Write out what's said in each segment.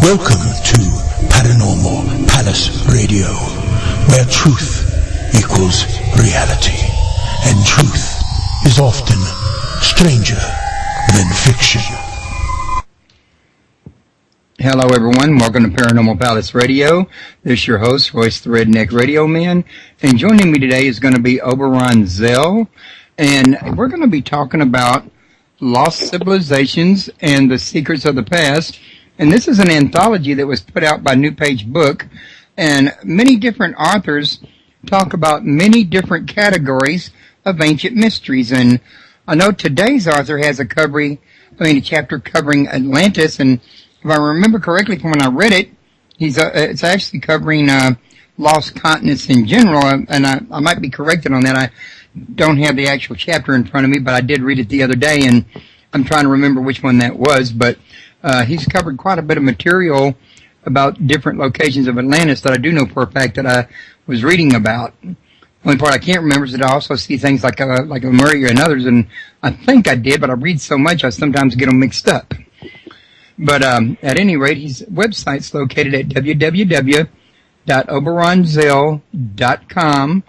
Welcome to Paranormal Palace Radio, where truth equals reality, and truth is often stranger than fiction. Hello everyone, welcome to Paranormal Palace Radio. This is your host, Royce the Redneck Radio Man, and joining me today is going to be Oberon Zell, and we're going to be talking about lost civilizations and the secrets of the past. And this is an anthology that was put out by New Page Book, and many different authors talk about many different categories of ancient mysteries. And I know today's author has a chapter covering Atlantis, and if I remember correctly from when I read it, it's actually covering lost continents in general, and I might be corrected on that. I don't have the actual chapter in front of me, but I did read it the other day, and I'm trying to remember which one that was, but he's covered quite a bit of material about different locations of Atlantis that I do know for a fact that I was reading about. The only part I can't remember is that I also see things like Lemuria and others, and I think I did, but I read so much I sometimes get them mixed up. But at any rate, his website's located at www.oberonzell.com,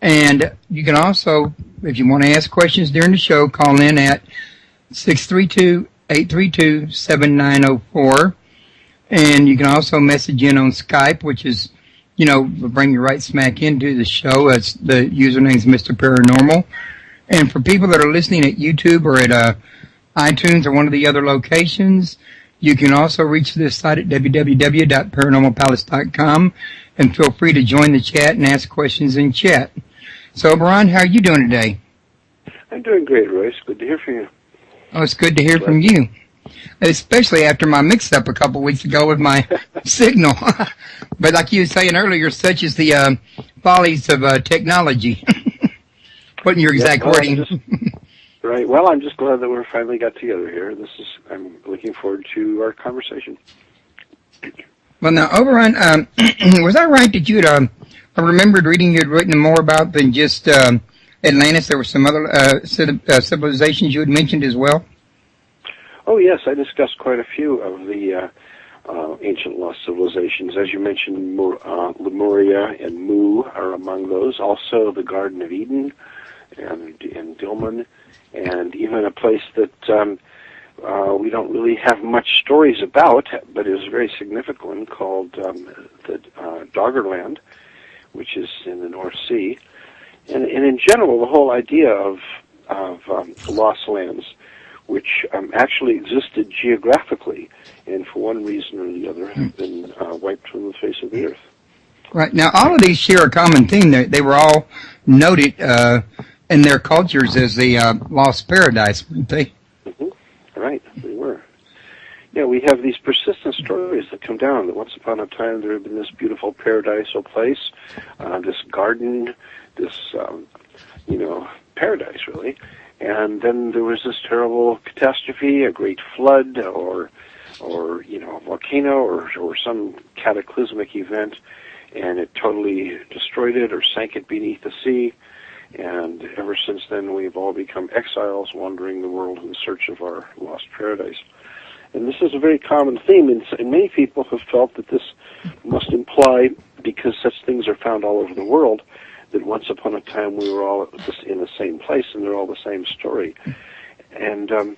and you can also, if you want to ask questions during the show, call in at 632-832-7904, and you can also message in on Skype, which is, will bring you right smack into the show. It's the username's Mr. Paranormal. And for people that are listening at YouTube or at iTunes or one of the other locations, you can also reach this site at www.paranormalpalace.com, and feel free to join the chat and ask questions in chat. So, Oberon, how are you doing today? I'm doing great, Royce. Good to hear from you. Oh, it's good to hear from you, especially after my mix-up a couple weeks ago with my signal. But like you were saying earlier, such is the follies of technology. Putting your exact wording. Right. Well, I'm just glad that we finally got together here. I'm looking forward to our conversation. Well, now, Oberon, was I right that you had, I remembered reading you had written more about than just Atlantis? There were some other civilizations you had mentioned as well? Oh, yes. I discussed quite a few of the ancient lost civilizations. As you mentioned, Lemuria and Mu are among those. Also, the Garden of Eden and Dilmun, and even a place that we don't really have much stories about, but is a very significant one, called the Doggerland, which is in the North Sea. And in general, the whole idea of lost lands, which actually existed geographically, and for one reason or the other have been wiped from the face of the earth. Right. Now, all of these share a common theme. They were all noted in their cultures as the lost paradise, weren't they? Mm-hmm. Right, they were. Yeah, we have these persistent stories that come down that once upon a time there had been this beautiful paradisal place, this garden, this, paradise, really. And then there was this terrible catastrophe, a great flood, or a volcano, or some cataclysmic event, and it totally destroyed it or sank it beneath the sea. And ever since then, we've all become exiles wandering the world in search of our lost paradise. And this is a very common theme, and many people have felt that this must imply, because such things are found all over the world, that once upon a time we were all in the same place and they're all the same story. And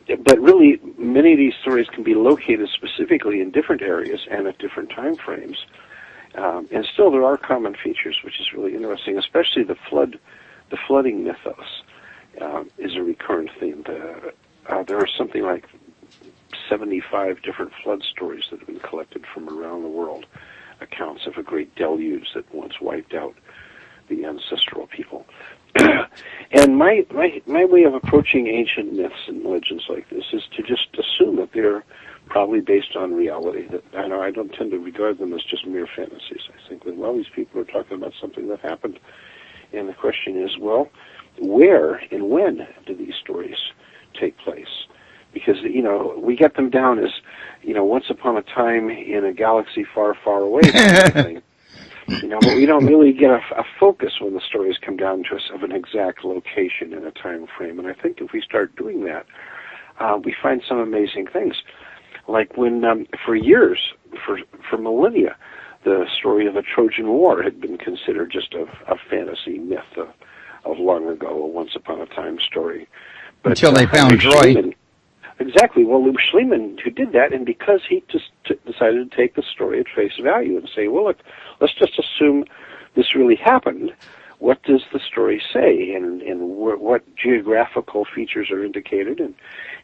but really, many of these stories can be located specifically in different areas and at different time frames. And still, there are common features, which is really interesting, especially the flooding mythos is a recurrent theme. There are something like 75 different flood stories that have been collected from around the world, accounts of a great deluge that once wiped out the ancestral people. And my way of approaching ancient myths and legends like this is to just assume that they're probably based on reality. That I don't tend to regard them as just mere fantasies. I think that, well, these people are talking about something that happened, and the question is, well, where and when do these stories take place? Because, we get them down as, once upon a time in a galaxy far, far away. But we don't really get a focus when the stories come down to us of an exact location and a time frame. And I think if we start doing that, we find some amazing things. Like when, for years, for millennia, the story of the Trojan War had been considered just a fantasy myth of long ago, a once upon a time story. But, until they found Troy. Exactly. Well, it was Schliemann who did that, and because he just decided to take the story at face value and say, well, look, let's just assume this really happened. What does the story say, and what geographical features are indicated?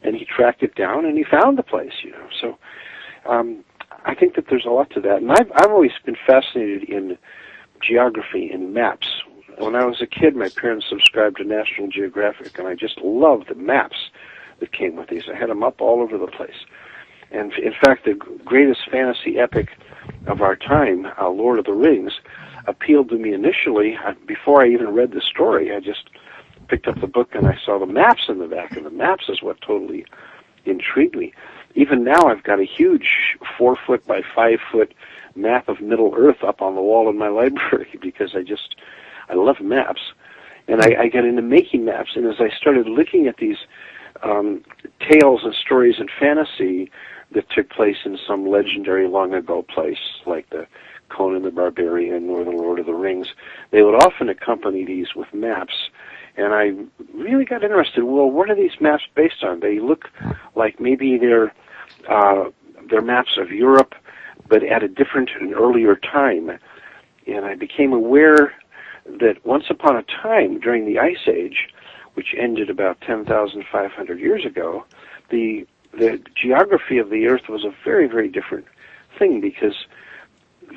And he tracked it down, and he found the place, So I think that there's a lot to that. And I've always been fascinated in geography and maps. When I was a kid, my parents subscribed to National Geographic, and I just loved the maps that came with these. I had them up all over the place. And in fact, the greatest fantasy epic of our time, Lord of the Rings, appealed to me initially. Before I even read the story, I just picked up the book and I saw the maps in the back, and the maps is what totally intrigued me. Even now, I've got a huge 4-foot by 5-foot map of Middle Earth up on the wall in my library because I love maps. And I got into making maps, and as I started looking at these tales and stories in fantasy that took place in some legendary long ago place, like the Conan the Barbarian or the Lord of the Rings, they would often accompany these with maps. And I really got interested. Well, what are these maps based on? They look like maybe they're maps of Europe, but at a different and earlier time. And I became aware that once upon a time, during the Ice Age, which ended about 10,500 years ago, the geography of the Earth was a very, very different thing, because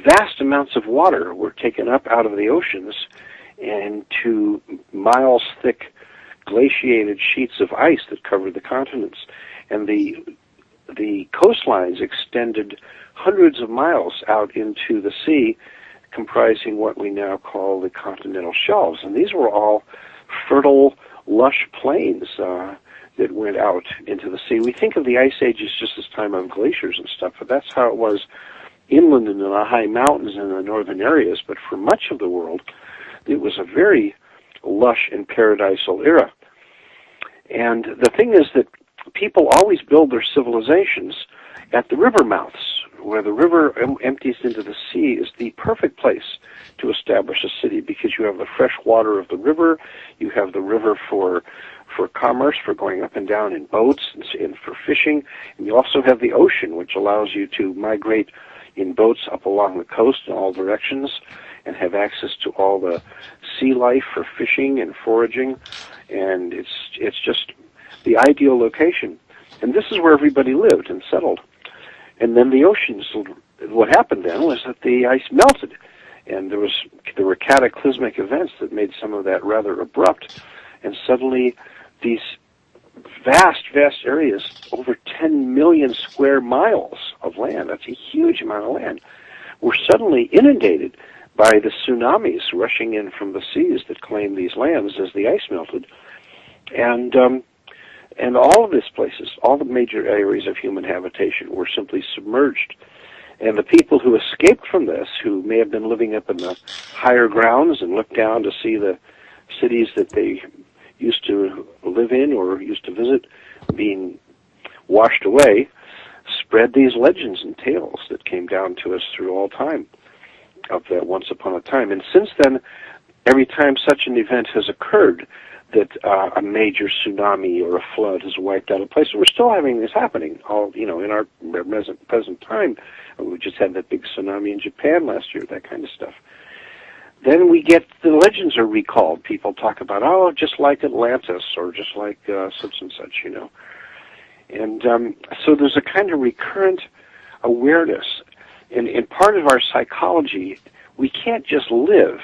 vast amounts of water were taken up out of the oceans and to miles-thick glaciated sheets of ice that covered the continents. And the coastlines extended hundreds of miles out into the sea, comprising what we now call the continental shelves. And these were all fertile, lush plains that went out into the sea. We think of the Ice Age as just this time of glaciers and stuff, but that's how it was inland in the high mountains in the northern areas. But for much of the world, it was a very lush and paradisal era. And the thing is that people always build their civilizations at the river mouths. Where the river empties into the sea is the perfect place to establish a city, because you have the fresh water of the river, you have the river for commerce, for going up and down in boats and for fishing, and you also have the ocean, which allows you to migrate in boats up along the coast in all directions and have access to all the sea life for fishing and foraging, and it's just the ideal location. And this is where everybody lived and settled. And then the oceans, what happened then was that the ice melted, and there were cataclysmic events that made some of that rather abrupt, and suddenly these vast areas, over 10 million square miles of land, that's a huge amount of land, were suddenly inundated by the tsunamis rushing in from the seas that claimed these lands as the ice melted. And all of these places, all the major areas of human habitation were simply submerged. And the people who escaped from this, who may have been living up in the higher grounds and looked down to see the cities that they used to live in or used to visit being washed away, spread these legends and tales that came down to us through all time of that once upon a time. And since then, every time such an event has occurred, that a major tsunami or a flood has wiped out a place. We're still having this happening, in our present time. We just had that big tsunami in Japan last year, that kind of stuff. Then we get the legends are recalled. People talk about, just like Atlantis or just like such and such, And so there's a kind of recurrent awareness. In part of our psychology, we can't just live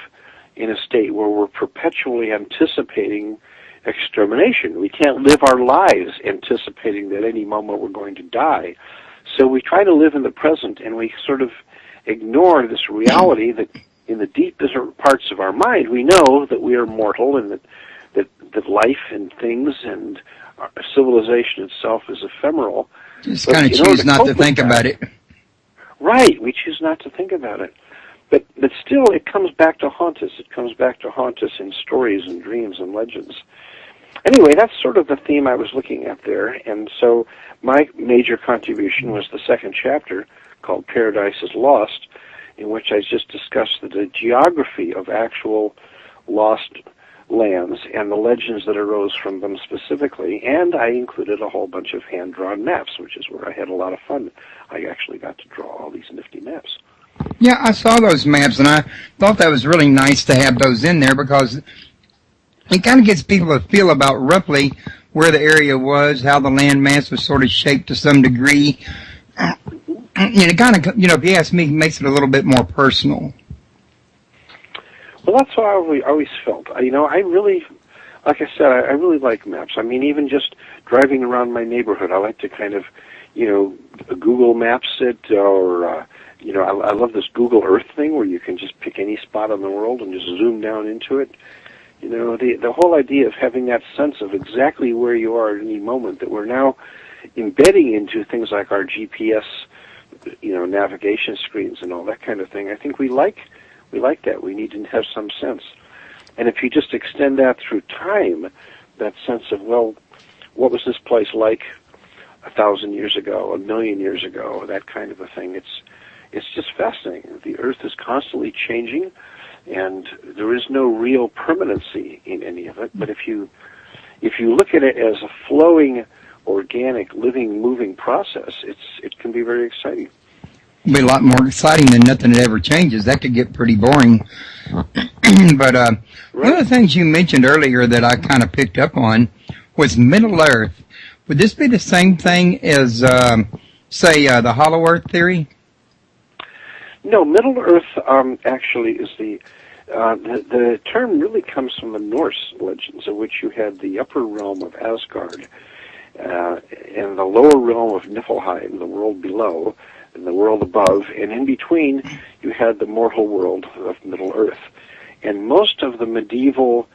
in a state where we're perpetually anticipating extermination. We can't live our lives anticipating that any moment we're going to die. So we try to live in the present, and we sort of ignore this reality that in the deepest parts of our mind, we know that we are mortal and that life and things and civilization itself is ephemeral. Just kind of choose not to think about it. Right, we choose not to think about it. But still, it comes back to haunt us. It comes back to haunt us in stories and dreams and legends. anyway, that's sort of the theme I was looking at there. And so my major contribution was the second chapter called Paradise is Lost, in which I just discussed the geography of actual lost lands and the legends that arose from them specifically. And I included a whole bunch of hand-drawn maps, which is where I had a lot of fun. I actually got to draw all these nifty maps. Yeah, I saw those maps, and I thought that was really nice to have those in there because it kind of gets people to feel about roughly where the area was, how the land mass was sort of shaped to some degree. And it kind of, if you ask me, makes it a little bit more personal. Well, that's how I always felt. I really, like I said, I really like maps. I mean, even just driving around my neighborhood, I like to kind of, Google Maps it, or, I love this Google Earth thing where you can just pick any spot on the world and just zoom down into it. The whole idea of having that sense of exactly where you are at any moment that we're now embedding into things like our GPS, navigation screens and all that kind of thing. I think we like that. We need to have some sense. And if you just extend that through time, that sense of, well, what was this place like 1,000 years ago, 1,000,000 years ago, that kind of a thing, it's just fascinating. The Earth is constantly changing, and there is no real permanency in any of it. But if you look at it as a flowing, organic, living, moving process, it can be very exciting. It'll be a lot more exciting than nothing that ever changes. That could get pretty boring. But right. One of the things you mentioned earlier that I kind of picked up on was Middle Earth. Would this be the same thing as, say, the Hollow Earth theory? No, Middle Earth actually is the term really comes from the Norse legends, in which you had the upper realm of Asgard and the lower realm of Niflheim, the world below, and the world above, and in between you had the mortal world of Middle Earth. And most of the medieval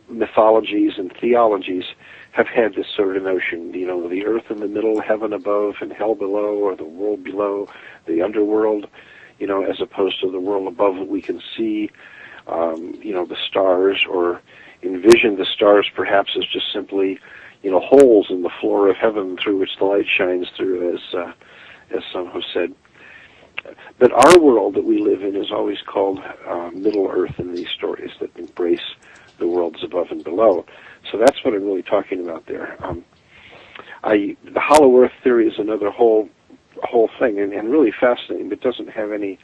mythologies and theologies have had this sort of notion, the earth in the middle, heaven above, and hell below, or the world below, the underworld, as opposed to the world above that we can see, the stars, or envision the stars perhaps as just simply, holes in the floor of heaven through which the light shines through, as some have said. But our world that we live in is always called Middle Earth in these stories that embrace the worlds above and below. So that's what I'm really talking about there. The Hollow Earth theory is another whole thing, and really fascinating, but doesn't have any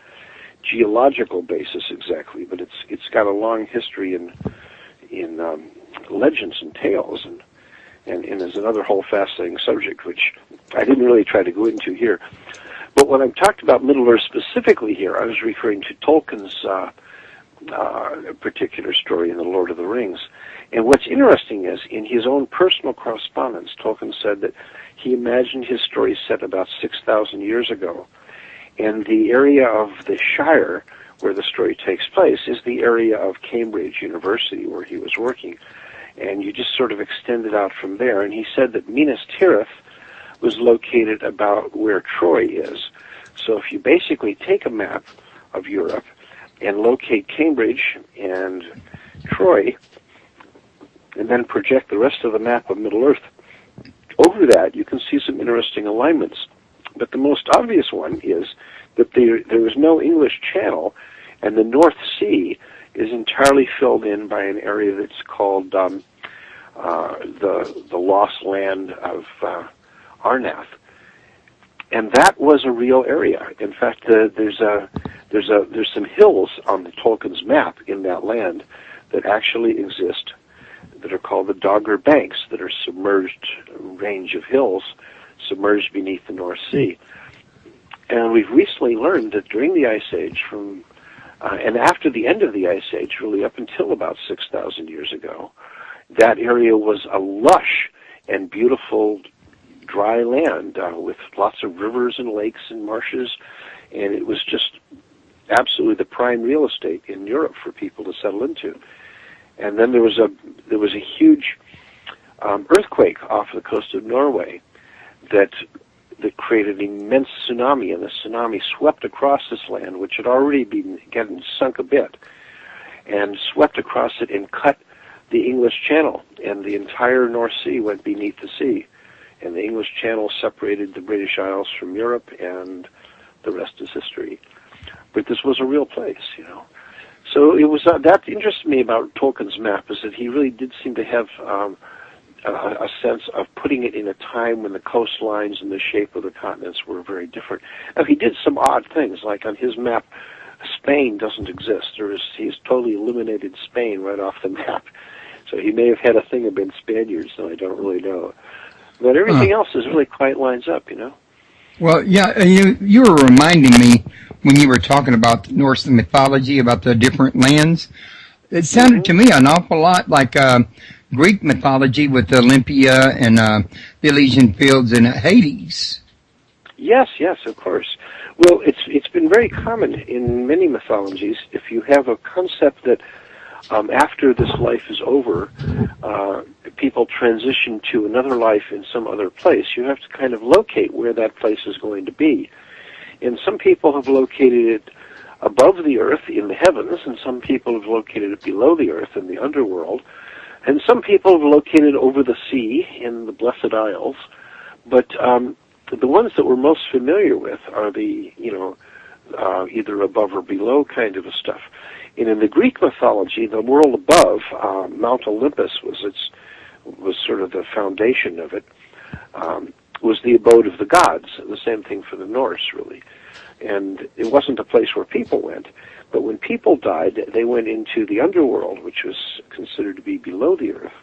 geological basis exactly. But it's got a long history in legends and tales, and is another whole fascinating subject, which I didn't really try to go into here. But when I talked about Middle Earth specifically here, I was referring to Tolkien's particular story in The Lord of the Rings. And what's interesting is, in his own personal correspondence, Tolkien said that he imagined his story set about 6,000 years ago. And the area of the Shire, where the story takes place, is the area of Cambridge University, where he was working. And you just sort of extend it out from there. And he said that Minas Tirith was located about where Troy is. So if you basically take a map of Europe and locate Cambridge and Troy, and then project the rest of the map of Middle Earth over that, you can see some interesting alignments. But the most obvious one is that there is no English Channel, and the North Sea is entirely filled in by an area that's called the lost land of Arnath. And that was a real area. In fact, there's some hills on the Tolkien's map in that land that actually exist, that are called the Dogger Banks, that are submerged range of hills submerged beneath the North Sea. And we've recently learned that during the Ice Age, and after the end of the Ice Age, really up until about 6,000 years ago, that area was a lush and beautiful dry land with lots of rivers and lakes and marshes, and it was just absolutely the prime real estate in Europe for people to settle into. And then there was a huge earthquake off the coast of Norway that created an immense tsunami, and the tsunami swept across this land, which had already been getting sunk a bit, and swept across it and cut the English Channel, and the entire North Sea went beneath the sea. And the English Channel separated the British Isles from Europe, and the rest is history. But this was a real place, you know. So it was that interested me about Tolkien's map, is that he really did seem to have a sense of putting it in a time when the coastlines and the shape of the continents were very different. Now, he did some odd things, like on his map, Spain doesn't exist. He's totally eliminated Spain right off the map. So he may have had a thing against Spaniards, so I don't really know. But everything else is really quite lines up, you know. Well, yeah, you were reminding me when you were talking about Norse mythology, about the different lands. It sounded to me an awful lot like Greek mythology with Olympia and the Elysian Fields and Hades. Yes, of course. Well, it's been very common in many mythologies. If you have a concept that after this life is over, people transition to another life in some other place, you have to kind of locate where that place is going to be. And some people have located it above the earth in the heavens, and some people have located it below the earth in the underworld, and some people have located it over the sea in the Blessed Isles. But the ones that we're most familiar with are the, either above or below kind of a stuff. And in the Greek mythology, the world above, Mount Olympus was sort of the foundation of it, was the abode of the gods. The same thing for the Norse, really. And it wasn't a place where people went, but when people died, they went into the underworld, which was considered to be below the earth.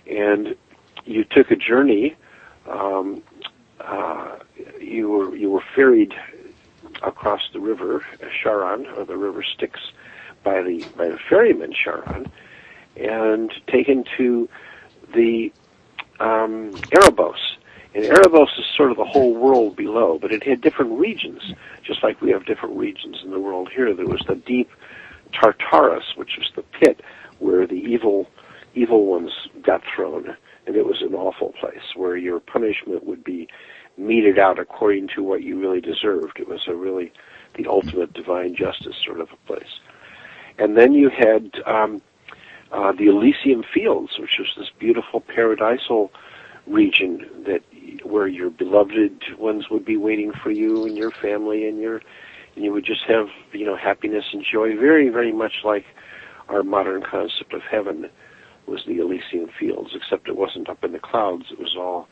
And you took a journey. You were ferried across the river Charon, or the river Styx, by the ferryman Charon, and taken to the Erebos. And Erebos is sort of the whole world below, but it had different regions, just like we have different regions in the world here. There was the deep Tartarus, which was the pit where the evil ones got thrown, and it was an awful place where your punishment would be meted out according to what you really deserved. It was the ultimate divine justice sort of a place. And then you had the Elysian Fields, which was this beautiful paradisal region where your beloved ones would be waiting for you and your family, and you would just have happiness and joy, very, very much like our modern concept of heaven was the Elysian Fields, except it wasn't up in the clouds. It was all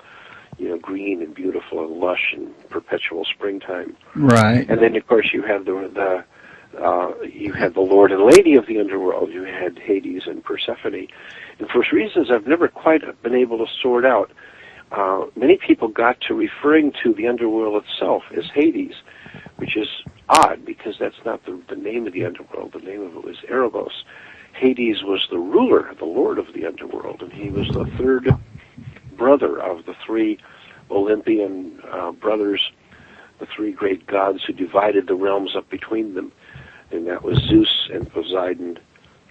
green and beautiful and lush and perpetual springtime. Right. And then of course you had the Lord and Lady of the underworld. You had Hades and Persephone. And for reasons I've never quite been able to sort out, many people got to referring to the underworld itself as Hades, which is odd because that's not the name of the underworld. The name of it was Erebos. Hades was the ruler, the lord of the underworld, and he was the third brother of the three Olympian brothers, the three great gods who divided the realms up between them. And that was Zeus and Poseidon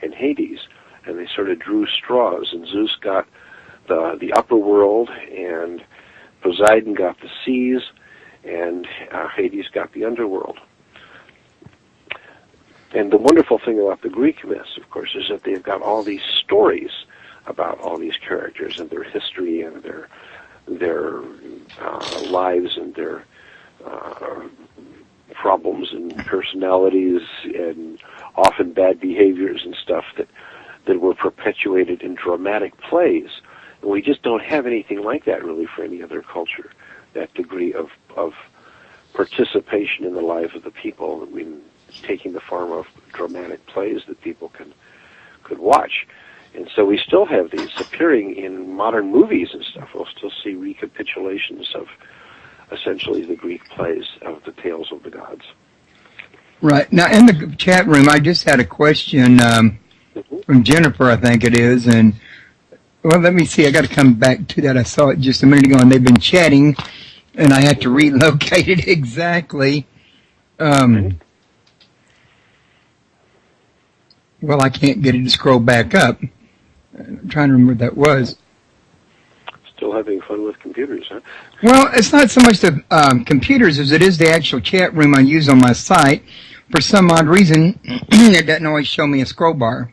and Hades. And they sort of drew straws, and Zeus got the upper world, and Poseidon got the seas, and Hades got the underworld. And the wonderful thing about the Greek myths, of course, is that they've got all these stories about all these characters and their history and their lives and their problems and personalities and often bad behaviors and stuff that were perpetuated in dramatic plays. And we just don't have anything like that really for any other culture, that degree of participation in the lives of the people, taking the form of dramatic plays that people could watch. And so we still have these appearing in modern movies and stuff. We'll still see recapitulations of essentially the Greek plays of the tales of the gods. Right. Now, in the chat room, I just had a question from Jennifer, I think it is. And, well, let me see. I got to come back to that. I saw it just a minute ago, and they've been chatting, and I had to relocate it exactly. Well, I can't get it to scroll back up. I'm trying to remember what that was. Still having fun with computers, huh? Well, it's not so much the computers as it is the actual chat room I use on my site. For some odd reason, it doesn't always show me a scroll bar.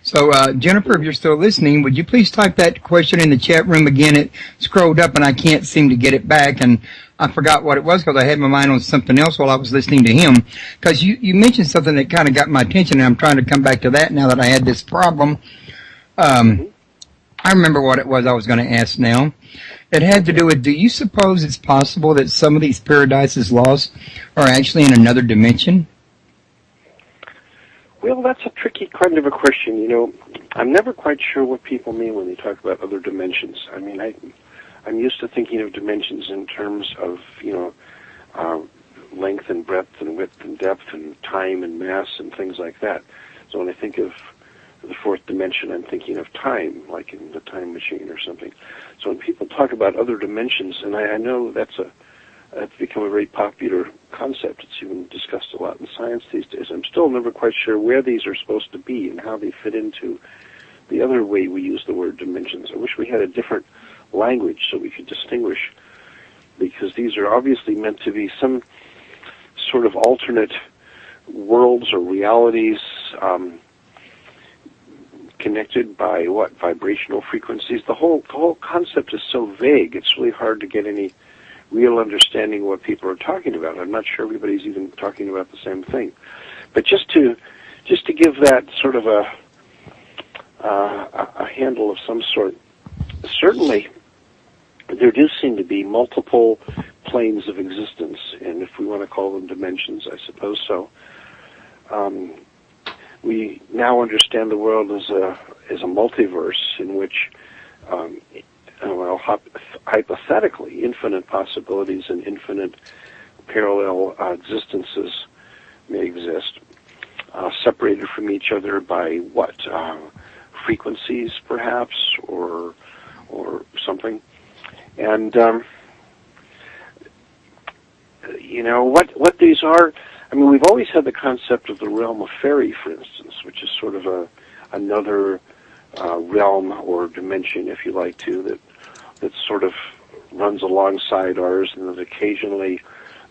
So, Jennifer, if you're still listening, would you please type that question in the chat room again? It scrolled up and I can't seem to get it back, and I forgot what it was because I had my mind on something else while I was listening to him. Because you mentioned something that kind of got my attention, and I'm trying to come back to that now that I had this problem. I remember what it was I was going to ask now. It had to do with, do you suppose it's possible that some of these Paradises Lost are actually in another dimension? Well, that's a tricky kind of a question. You know, I'm never quite sure what people mean when they talk about other dimensions. I mean, I'm used to thinking of dimensions in terms of, length and breadth and width and depth and time and mass and things like that. So when I think of the fourth dimension, I'm thinking of time, like in the Time Machine or something. So when people talk about other dimensions, and I know that's become a very popular concept. It's even discussed a lot in science these days. I'm still never quite sure where these are supposed to be and how they fit into the other way we use the word dimensions. I wish we had a different language so we could distinguish, because these are obviously meant to be some sort of alternate worlds or realities, connected by vibrational frequencies. The whole concept is so vague. It's really hard to get any real understanding of what people are talking about. I'm not sure everybody's even talking about the same thing. But just to give that sort of a handle of some sort, certainly there do seem to be multiple planes of existence, and if we want to call them dimensions, I suppose so. We now understand the world as a multiverse in which, hypothetically, infinite possibilities and infinite parallel existences may exist, separated from each other by frequencies, perhaps, or something. And what these are. I mean, we've always had the concept of the realm of fairy, for instance, which is sort of another realm or dimension, if you like to, that sort of runs alongside ours, and that occasionally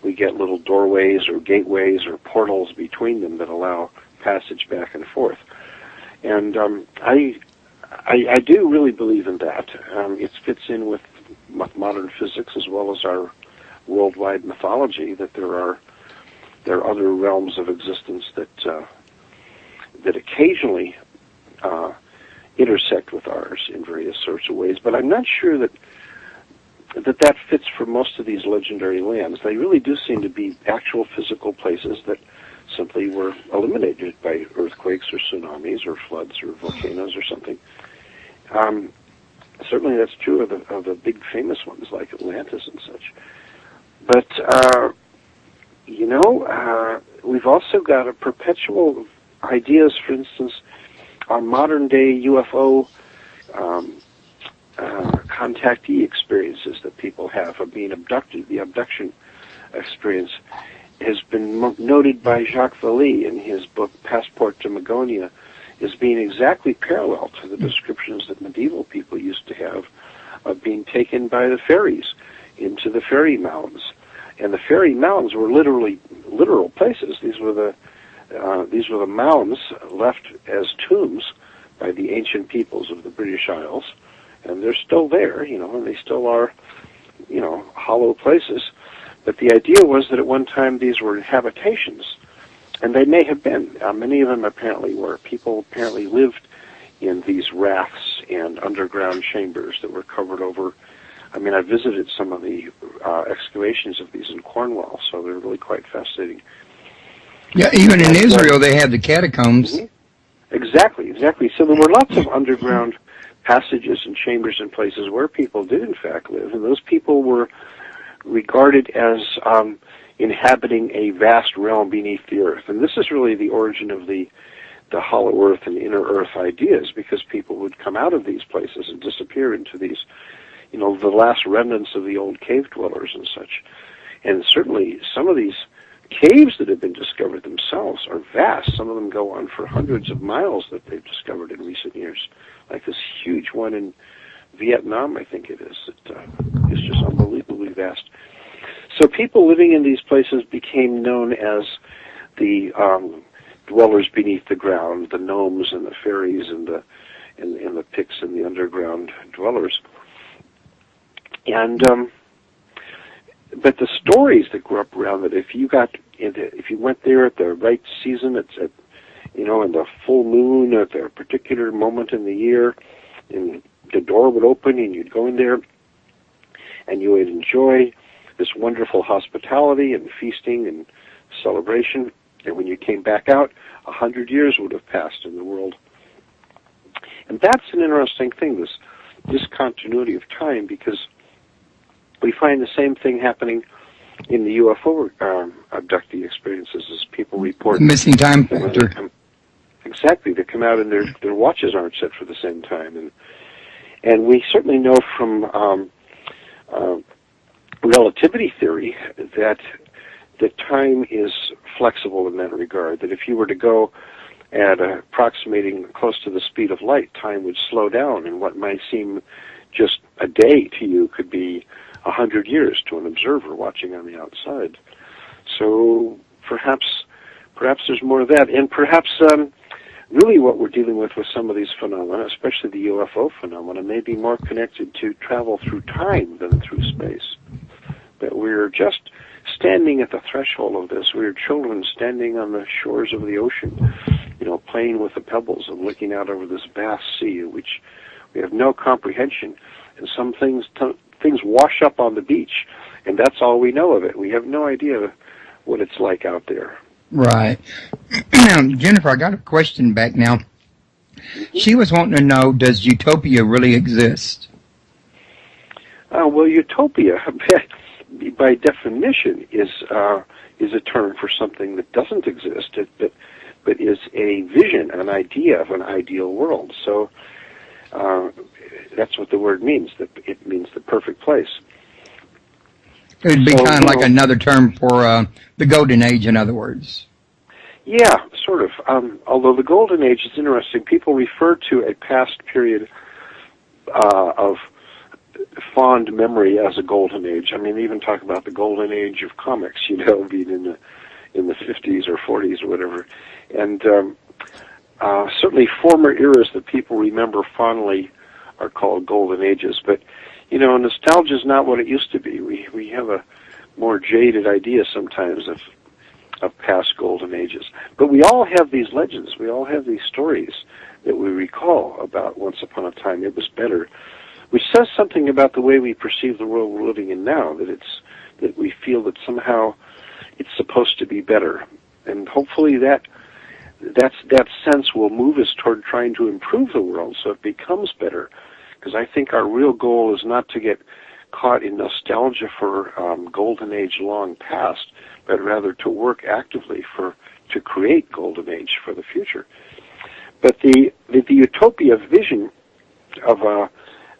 we get little doorways or gateways or portals between them that allow passage back and forth. And I do really believe in that. It fits in with modern physics as well as our worldwide mythology, that there are other realms of existence that occasionally intersect with ours in various sorts of ways. But I'm not sure that fits for most of these legendary lands. They really do seem to be actual physical places that simply were eliminated by earthquakes or tsunamis or floods or volcanoes or something. Certainly that's true of the big famous ones like Atlantis and such. But we've also got a perpetual ideas, for instance, on modern-day UFO contactee experiences that people have of being abducted. The abduction experience has been noted by Jacques Vallée in his book Passport to Magonia as being exactly parallel to the descriptions that medieval people used to have of being taken by the fairies into the fairy mounds. And the fairy mounds were literal places. These were the mounds left as tombs by the ancient peoples of the British Isles, and they're still there, and they still are, hollow places. But the idea was that at one time these were habitations, and they may have been. Many of them apparently were. People apparently lived in these rafts and underground chambers that were covered over. I mean, I visited some of the excavations of these in Cornwall, so they're really quite fascinating. Yeah, even in Israel they have the catacombs. Mm-hmm. Exactly. So there were lots of underground passages and chambers and places where people did in fact live, and those people were regarded as inhabiting a vast realm beneath the earth. And this is really the origin of the hollow earth and inner earth ideas, because people would come out of these places and disappear into these, the last remnants of the old cave dwellers and such. And certainly some of these caves that have been discovered themselves are vast. Some of them go on for hundreds of miles that they've discovered in recent years, like this huge one in Vietnam, I think it is. It's just unbelievably vast. So people living in these places became known as the dwellers beneath the ground, the gnomes and the fairies and the Picts and the underground dwellers. And but the stories that grew up around it, if you went there at the right season, in the full moon at a particular moment in the year, and the door would open and you'd go in there and you would enjoy this wonderful hospitality and feasting and celebration. And when you came back out, 100 years would have passed in the world. And that's an interesting thing, this discontinuity of time, because we find the same thing happening in the UFO abductee experiences as people report. Missing time factor. Exactly. They come out and their watches aren't set for the same time. And we certainly know from relativity theory that time is flexible in that regard, that if you were to go at approximating close to the speed of light, time would slow down, and what might seem just a day to you could be 100 years to an observer watching on the outside. So perhaps there's more of that, and perhaps really what we're dealing with some of these phenomena, especially the UFO phenomena, may be more connected to travel through time than through space. That we're just standing at the threshold of this. We're children standing on the shores of the ocean, playing with the pebbles and looking out over this vast sea, which we have no comprehension. And some things wash up on the beach, and that's all we know of it. We have no idea what it's like out there. Right. Jennifer, I got a question back now. Mm-hmm. She was wanting to know, does utopia really exist? Well, utopia, by definition, is a term for something that doesn't exist, but is a vision, an idea of an ideal world. So that's what the word means. That it means the perfect place. It would be kind of like another term for the Golden Age, in other words. Yeah, sort of. Although the Golden Age is interesting, people refer to a past period of fond memory as a Golden Age. I mean, they even talk about the Golden Age of comics, being in the 50s or 40s or whatever. And certainly former eras that people remember fondly are called Golden Ages. But, nostalgia is not what it used to be. We have a more jaded idea sometimes of past Golden Ages. But we all have these legends. We all have these stories that we recall about once upon a time it was better, which says something about the way we perceive the world we're living in now, that we feel that somehow it's supposed to be better. And hopefully that sense will move us toward trying to improve the world so it becomes better. Because I think our real goal is not to get caught in nostalgia for Golden Age long past, but rather to work actively to create Golden Age for the future. But the utopia vision of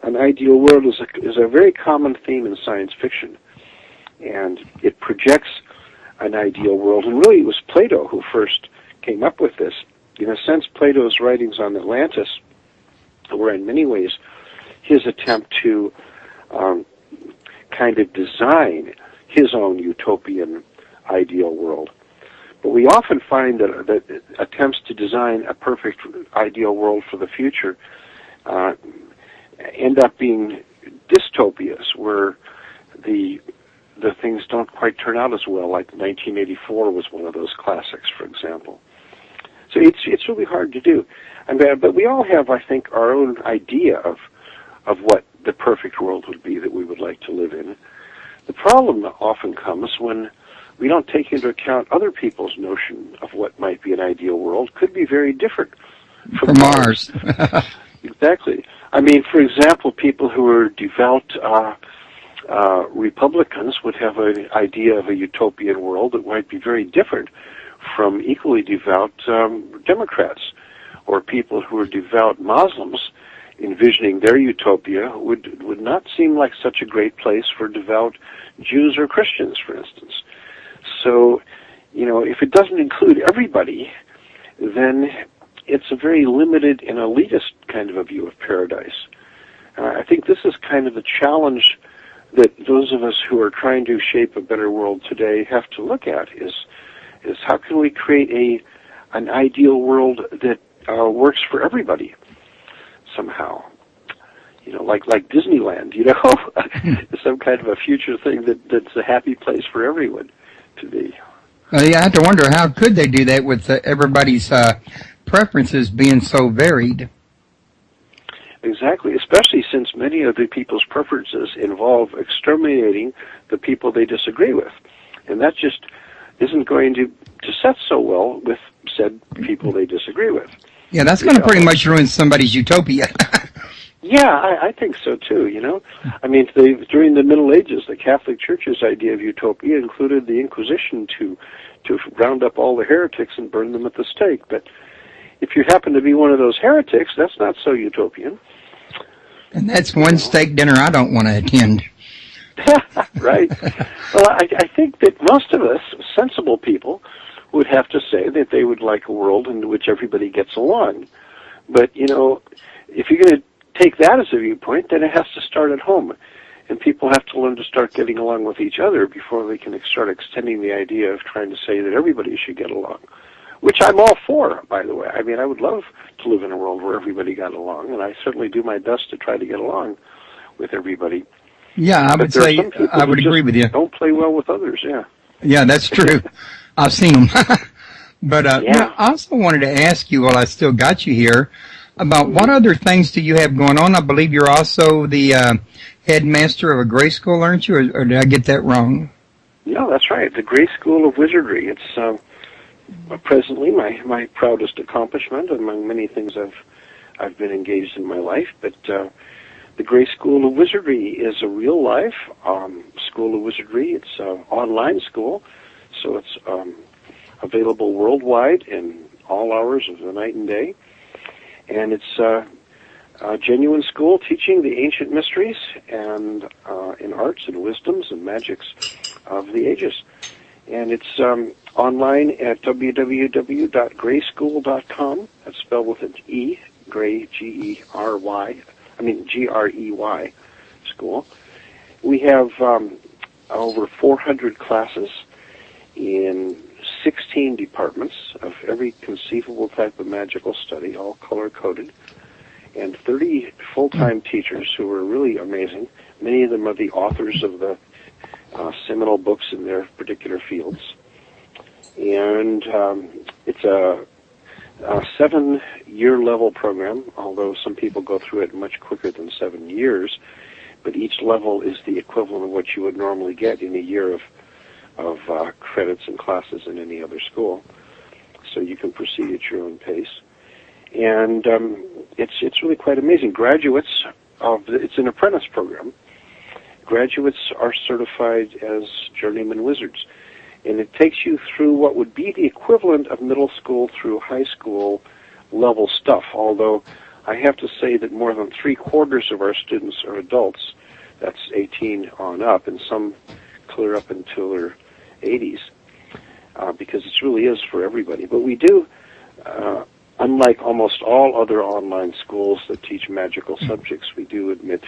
an ideal world is a very common theme in science fiction, and it projects an ideal world. And really, it was Plato who first came up with this. In a sense, Plato's writings on Atlantis were in many ways his attempt to kind of design his own utopian ideal world. But we often find that attempts to design a perfect ideal world for the future end up being dystopias, where the things don't quite turn out as well. Like 1984 was one of those classics, for example. So it's really hard to do. But we all have, I think, our own idea of what the perfect world would be that we would like to live in. The problem often comes when we don't take into account other people's notion of what might be an ideal world. Could be very different from ours. Exactly. I mean, for example, people who are devout Republicans would have an idea of a utopian world that might be very different from equally devout Democrats. Or people who are devout Muslims envisioning their utopia would not seem like such a great place for devout Jews or Christians, for instance. So, if it doesn't include everybody, then it's a very limited and elitist kind of a view of paradise. I think this is kind of the challenge that those of us who are trying to shape a better world today have to look at, is how can we create an ideal world that works for everybody somehow. Like Disneyland, some kind of a future thing that's a happy place for everyone to be. Yeah, I have to wonder, how could they do that with everybody's preferences being so varied? Exactly, especially since many of the people's preferences involve exterminating the people they disagree with. And that just isn't going to set so well with said people they disagree with. Yeah, that's going to pretty much ruin somebody's utopia. Yeah, I think so too, I mean, during the Middle Ages, the Catholic Church's idea of utopia included the Inquisition to round up all the heretics and burn them at the stake. But if you happen to be one of those heretics, that's not so utopian. And that's one steak dinner I don't want to attend. Right. Well, I think that most of us, sensible people, would have to say that they would like a world in which everybody gets along. But, if you're going to take that as a viewpoint, then it has to start at home. And people have to learn to start getting along with each other before they can start extending the idea of trying to say that everybody should get along, which I'm all for, by the way. I mean, I would love to live in a world where everybody got along, and I certainly do my best to try to get along with everybody. Yeah, I would say I would agree with you. Don't play well with others, yeah. Yeah, that's true. I've seen them. But I also wanted to ask you, while I still got you here, about what other things do you have going on? I believe you're also the headmaster of a Gray School, aren't you? Or did I get that wrong? No, that's right. The Gray School of Wizardry. It's presently my proudest accomplishment among many things I've been engaged in my life. But the Gray School of Wizardry is a real-life school of wizardry. It's an online school, so it's available worldwide in all hours of the night and day. And it's a genuine school teaching the ancient mysteries and in arts and wisdoms and magics of the ages. And it's online at www.grayschool.com. That's spelled with an E, Gray, G-E-R-Y, G-R-E-Y, school. We have over 400 classes in 16 departments of every conceivable type of magical study, all color-coded, and 30 full-time teachers who are really amazing. Many of them are the authors of the seminal books in their particular fields. And it's a 7-year level program, although some people go through it much quicker than 7 years, but each level is the equivalent of what you would normally get in a year of credits and classes in any other school. So you can proceed at your own pace. And it's really quite amazing. Graduates it's an apprentice program. Graduates are certified as journeyman wizards. And it takes you through what would be the equivalent of middle school through high school level stuff, although I have to say that more than 3/4 of our students are adults. That's 18 on up, and some clear up until their 80s, because it really is for everybody. But we do, unlike almost all other online schools that teach magical subjects, we do admit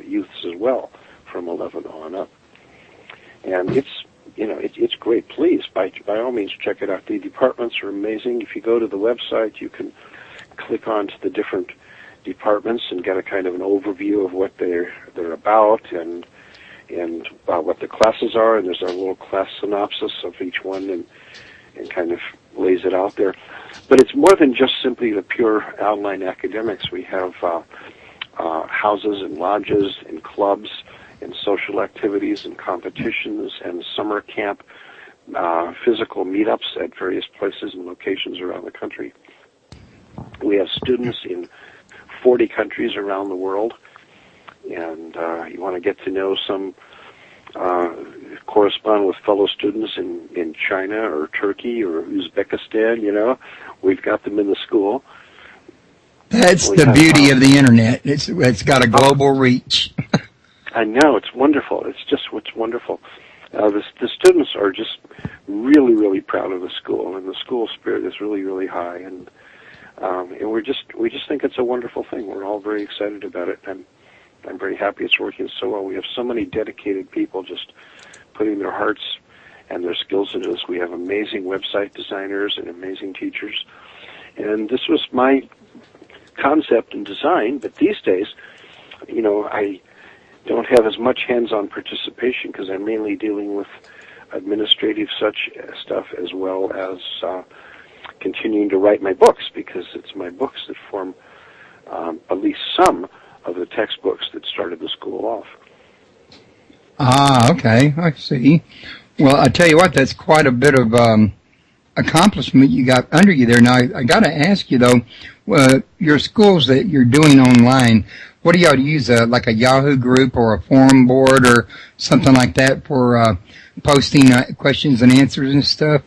youths as well from 11 on up. And it's great. Please, by all means, check it out. The departments are amazing. If you go to the website, you can click on to the different departments and get a kind of an overview of what they're about and what the classes are. And there's a little class synopsis of each one and kind of lays it out there. But it's more than just simply the pure online academics. We have houses and lodges and clubs and social activities and competitions and summer camp, physical meetups at various places and locations around the country. We have students in 40 countries around the world, and you want to get to know some, correspond with fellow students in China or Turkey or Uzbekistan, we've got them in the school. That's the beauty of the internet. It's got a global reach. I know, it's wonderful. It's just what's wonderful. The students are just really, really proud of the school, and the school spirit is really, really high, and we just think it's a wonderful thing. We're all very excited about it, and I'm very happy it's working so well. We have so many dedicated people just putting their hearts and their skills in this. We have amazing website designers and amazing teachers. And this was my concept and design, but these days, I don't have as much hands-on participation because I'm mainly dealing with administrative such stuff as well as continuing to write my books, because it's my books that form at least some of the textbooks that started the school off. Ah, okay, I see. Well, I tell you what, that's quite a bit of accomplishment you got under you there. Now, I got to ask you, though, your schools that you're doing online, what do y'all use, like a Yahoo group or a forum board or something like that for posting questions and answers and stuff?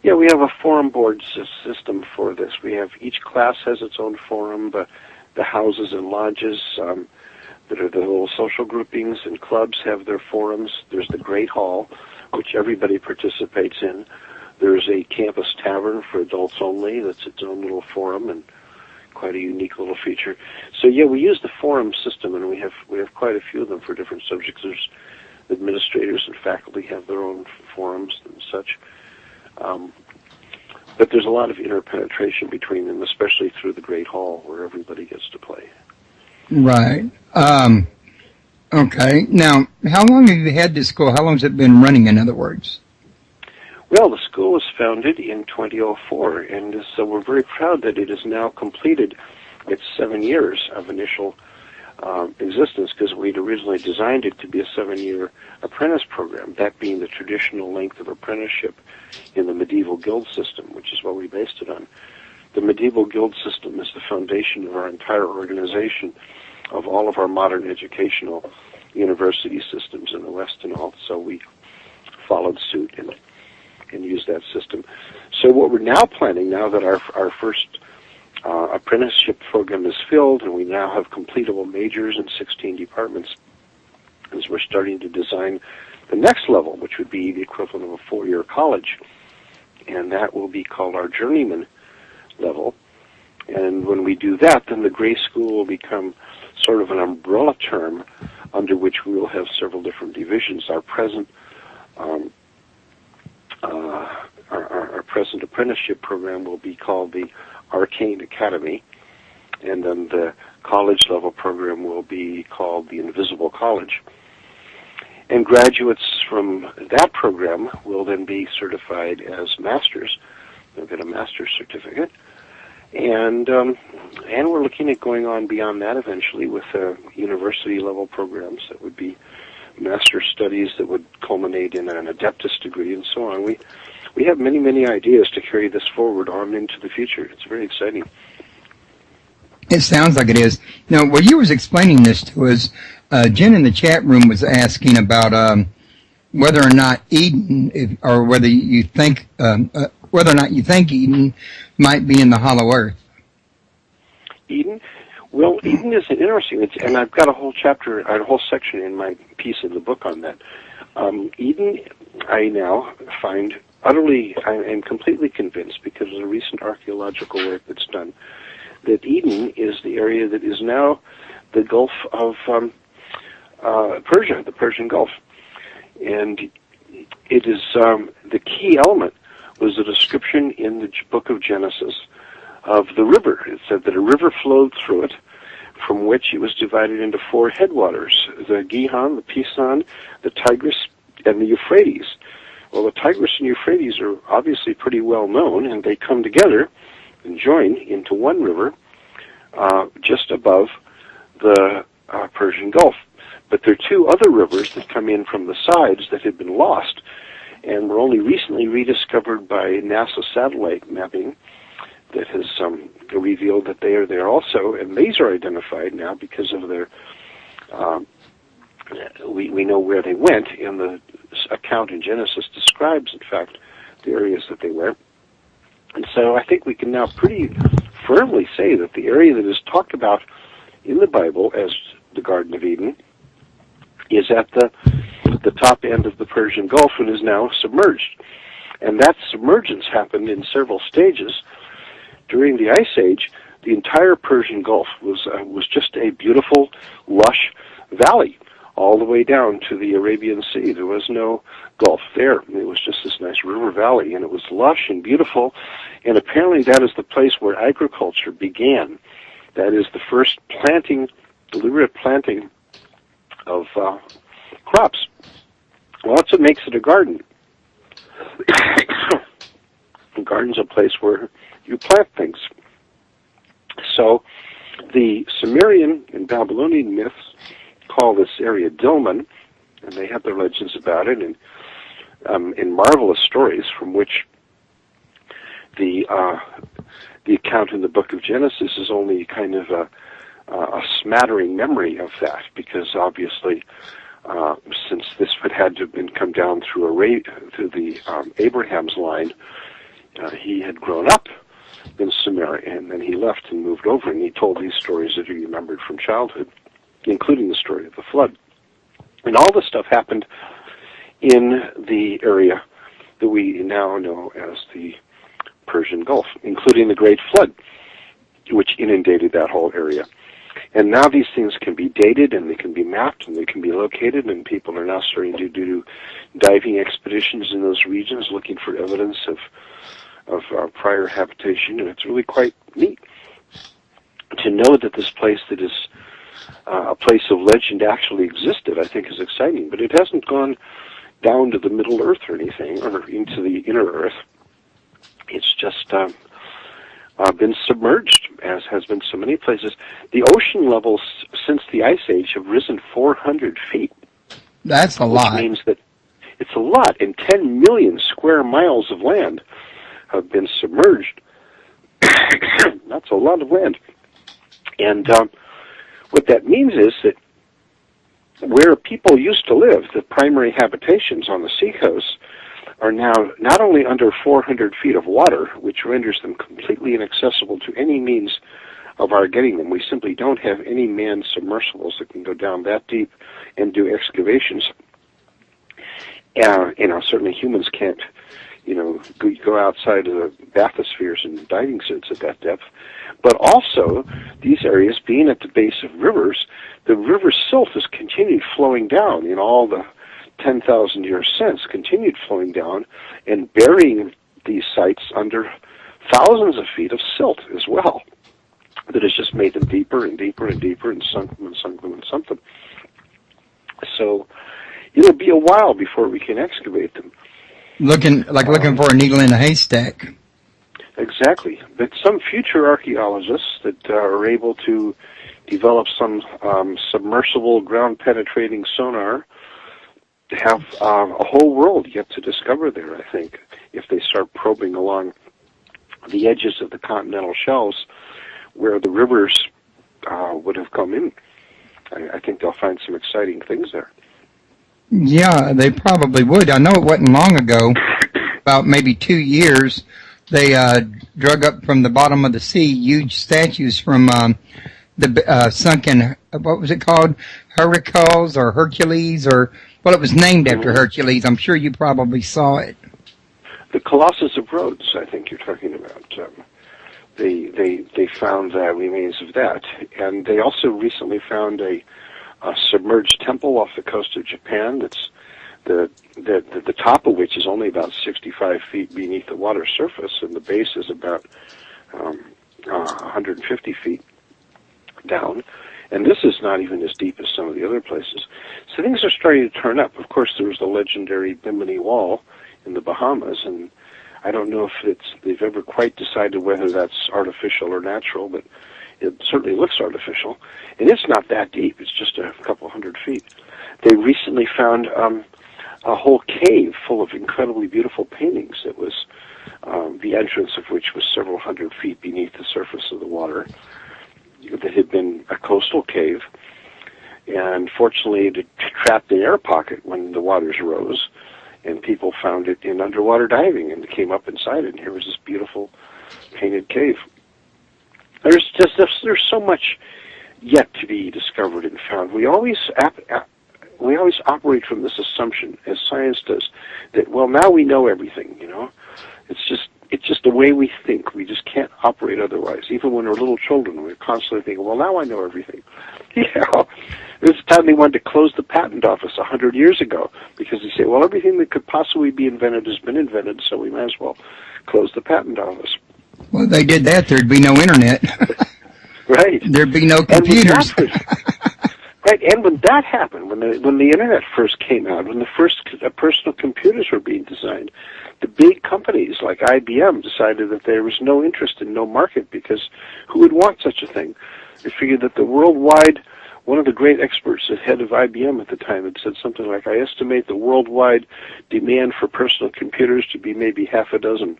Yeah, we have a forum board system for this. We have, each class has its own forum. The houses and lodges that are the little social groupings and clubs have their forums. There's the Great Hall, which everybody participates in. There's a campus tavern for adults only. That's its own little forum and quite a unique little feature. So yeah, we use the forum system, and we have quite a few of them for different subjects. There's administrators and faculty have their own forums and such. But there's a lot of interpenetration between them, especially through the Great Hall, where everybody gets to play. Right. Okay. Now, how long have you had this school? How long has it been running, in other words? Well, the school was founded in 2004, and so we're very proud that it has now completed its 7 years of initial existence, because we'd originally designed it to be a 7-year apprentice program, that being the traditional length of apprenticeship in the medieval guild system, which is what we based it on. The medieval guild system is the foundation of our entire organization, of all of our modern educational university systems in the West and all, so we followed suit and used that system. So what we're now planning, now that our first apprenticeship program is filled and we now have completable majors in 16 departments, is we're starting to design the next level, which would be the equivalent of a 4-year college, and that will be called our journeyman level. And when we do that, then the Gray School will become sort of an umbrella term under which we will have several different divisions. Our present our present apprenticeship program will be called the Arcane Academy, and then the college level program will be called the Invisible College. And graduates from that program will then be certified as masters. They'll get a master's certificate. And we're looking at going on beyond that eventually with university level programs that would be master's studies that would culminate in an adeptus degree and so on. We have many, many ideas to carry this forward on into the future. It's very exciting. It sounds like it is. Now, while you was explaining this to us, Jen in the chat room was asking about whether or not Eden, or whether you think whether or not you think Eden might be in the Hollow Earth. Eden? Well, Eden is interesting, and I've got a whole chapter, a whole section in my piece of the book on that. Eden, I now find I am completely convinced, because of the recent archaeological work that's done, that Eden is the area that is now the Gulf of Persia, the Persian Gulf. And it is the key element was a description in the book of Genesis of the river. It said that a river flowed through it, from which it was divided into 4 headwaters: the Gihon, the Pison, the Tigris, and the Euphrates. Well, the Tigris and Euphrates are obviously pretty well known, and they come together and join into one river just above the Persian Gulf. But there are 2 other rivers that come in from the sides that had been lost, and were only recently rediscovered by NASA satellite mapping that has revealed that they are there also, and these are identified now because of their, we know where they went, and the account in Genesis describes, in fact, the areas that they were. And so I think we can now pretty firmly say that the area that is talked about in the Bible as the Garden of Eden is at the top end of the Persian Gulf and is now submerged. And that submergence happened in several stages. During the Ice Age, the entire Persian Gulf was just a beautiful, lush valley, all the way down to the Arabian Sea. There was no Gulf there. It was just this nice river valley, and it was lush and beautiful. And apparently that is the place where agriculture began. That is the first planting, deliberate planting of crops. Well, that's what makes it a garden. A garden's a place where you plant things. So the Sumerian and Babylonian myths call this area Dilmun, and they have their legends about it, and in marvelous stories from which the account in the book of Genesis is only kind of a smattering memory of that, because obviously since this had to have come down through the Abraham's line, he had grown up in Samaria, and then he left and moved over, and he told these stories that he remembered from childhood, including the story of the flood. And all this stuff happened in the area that we now know as the Persian Gulf, including the Great Flood, which inundated that whole area. And now these things can be dated, and they can be mapped, and they can be located, and people are now starting to do diving expeditions in those regions looking for evidence of prior habitation, and it's really quite neat to know that this place that is a place of legend actually existed. I think is exciting, but it hasn't gone down to the Middle Earth or anything, or into the inner Earth. It's just been submerged, as has been so many places. The ocean levels since the Ice Age have risen 400 feet. That's a lot. Which means that it's a lot, and 10 million square miles of land have been submerged. That's a lot of land. And what that means is that where people used to live, the primary habitations on the seacoast, are now not only under 400 feet of water, which renders them completely inaccessible to any means of our getting them. We simply don't have any manned submersibles that can go down that deep and do excavations. Certainly humans can't, go outside of the bathyspheres and diving suits at that depth. But also, these areas being at the base of rivers, the river silt has continued flowing down in all the 10,000 years since, continued flowing down and burying these sites under thousands of feet of silt as well. That has just made them deeper and deeper and deeper and sunk them and sunk them and sunk them. So it'll be a while before we can excavate them. Looking for a needle in a haystack. Exactly. But some future archaeologists that are able to develop some submersible ground-penetrating sonar have a whole world yet to discover there, I think, if they start probing along the edges of the continental shelves where the rivers would have come in. I think they'll find some exciting things there. Yeah, they probably would. I know it wasn't long ago, about maybe 2 years, they drug up from the bottom of the sea huge statues from the sunken, what was it called, Hercules or Hercules, or, well, it was named after Hercules. I'm sure you probably saw it. The Colossus of Rhodes, I think you're talking about. They found remains of that, and they also recently found a submerged temple off the coast of Japan. That's the top of which is only about 65 feet beneath the water surface, and the base is about 150 feet down. And this is not even as deep as some of the other places. So things are starting to turn up. Of course, there was the legendary Bimini Wall in the Bahamas, and I don't know if they've ever quite decided whether that's artificial or natural, but it certainly looks artificial. And it's not that deep. It's just a couple hundred feet. They recently found a whole cave full of incredibly beautiful paintings. It was the entrance of which was several hundred feet beneath the surface of the water. That had been a coastal cave, and fortunately it trapped an air pocket when the waters rose, and people found it in underwater diving and came up inside it, and here was this beautiful painted cave. There's so much yet to be discovered and found. We always operate from this assumption, as science does, that, well, now we know everything, It's just the way we think. We just can't operate otherwise. Even when we're little children, we're constantly thinking, well, now I know everything. This time they wanted to close the patent office 100 years ago because they say, well, everything that could possibly be invented has been invented, so we might as well close the patent office. Well, they did that, there'd be no internet. Right. There'd be no computers. Right, and when that happened, when the internet first came out, when the first personal computers were being designed, the big companies like IBM decided that there was no interest and no market because who would want such a thing? They figured that the worldwide, one of the great experts, the head of IBM at the time, had said something like, I estimate the worldwide demand for personal computers to be maybe half a dozen.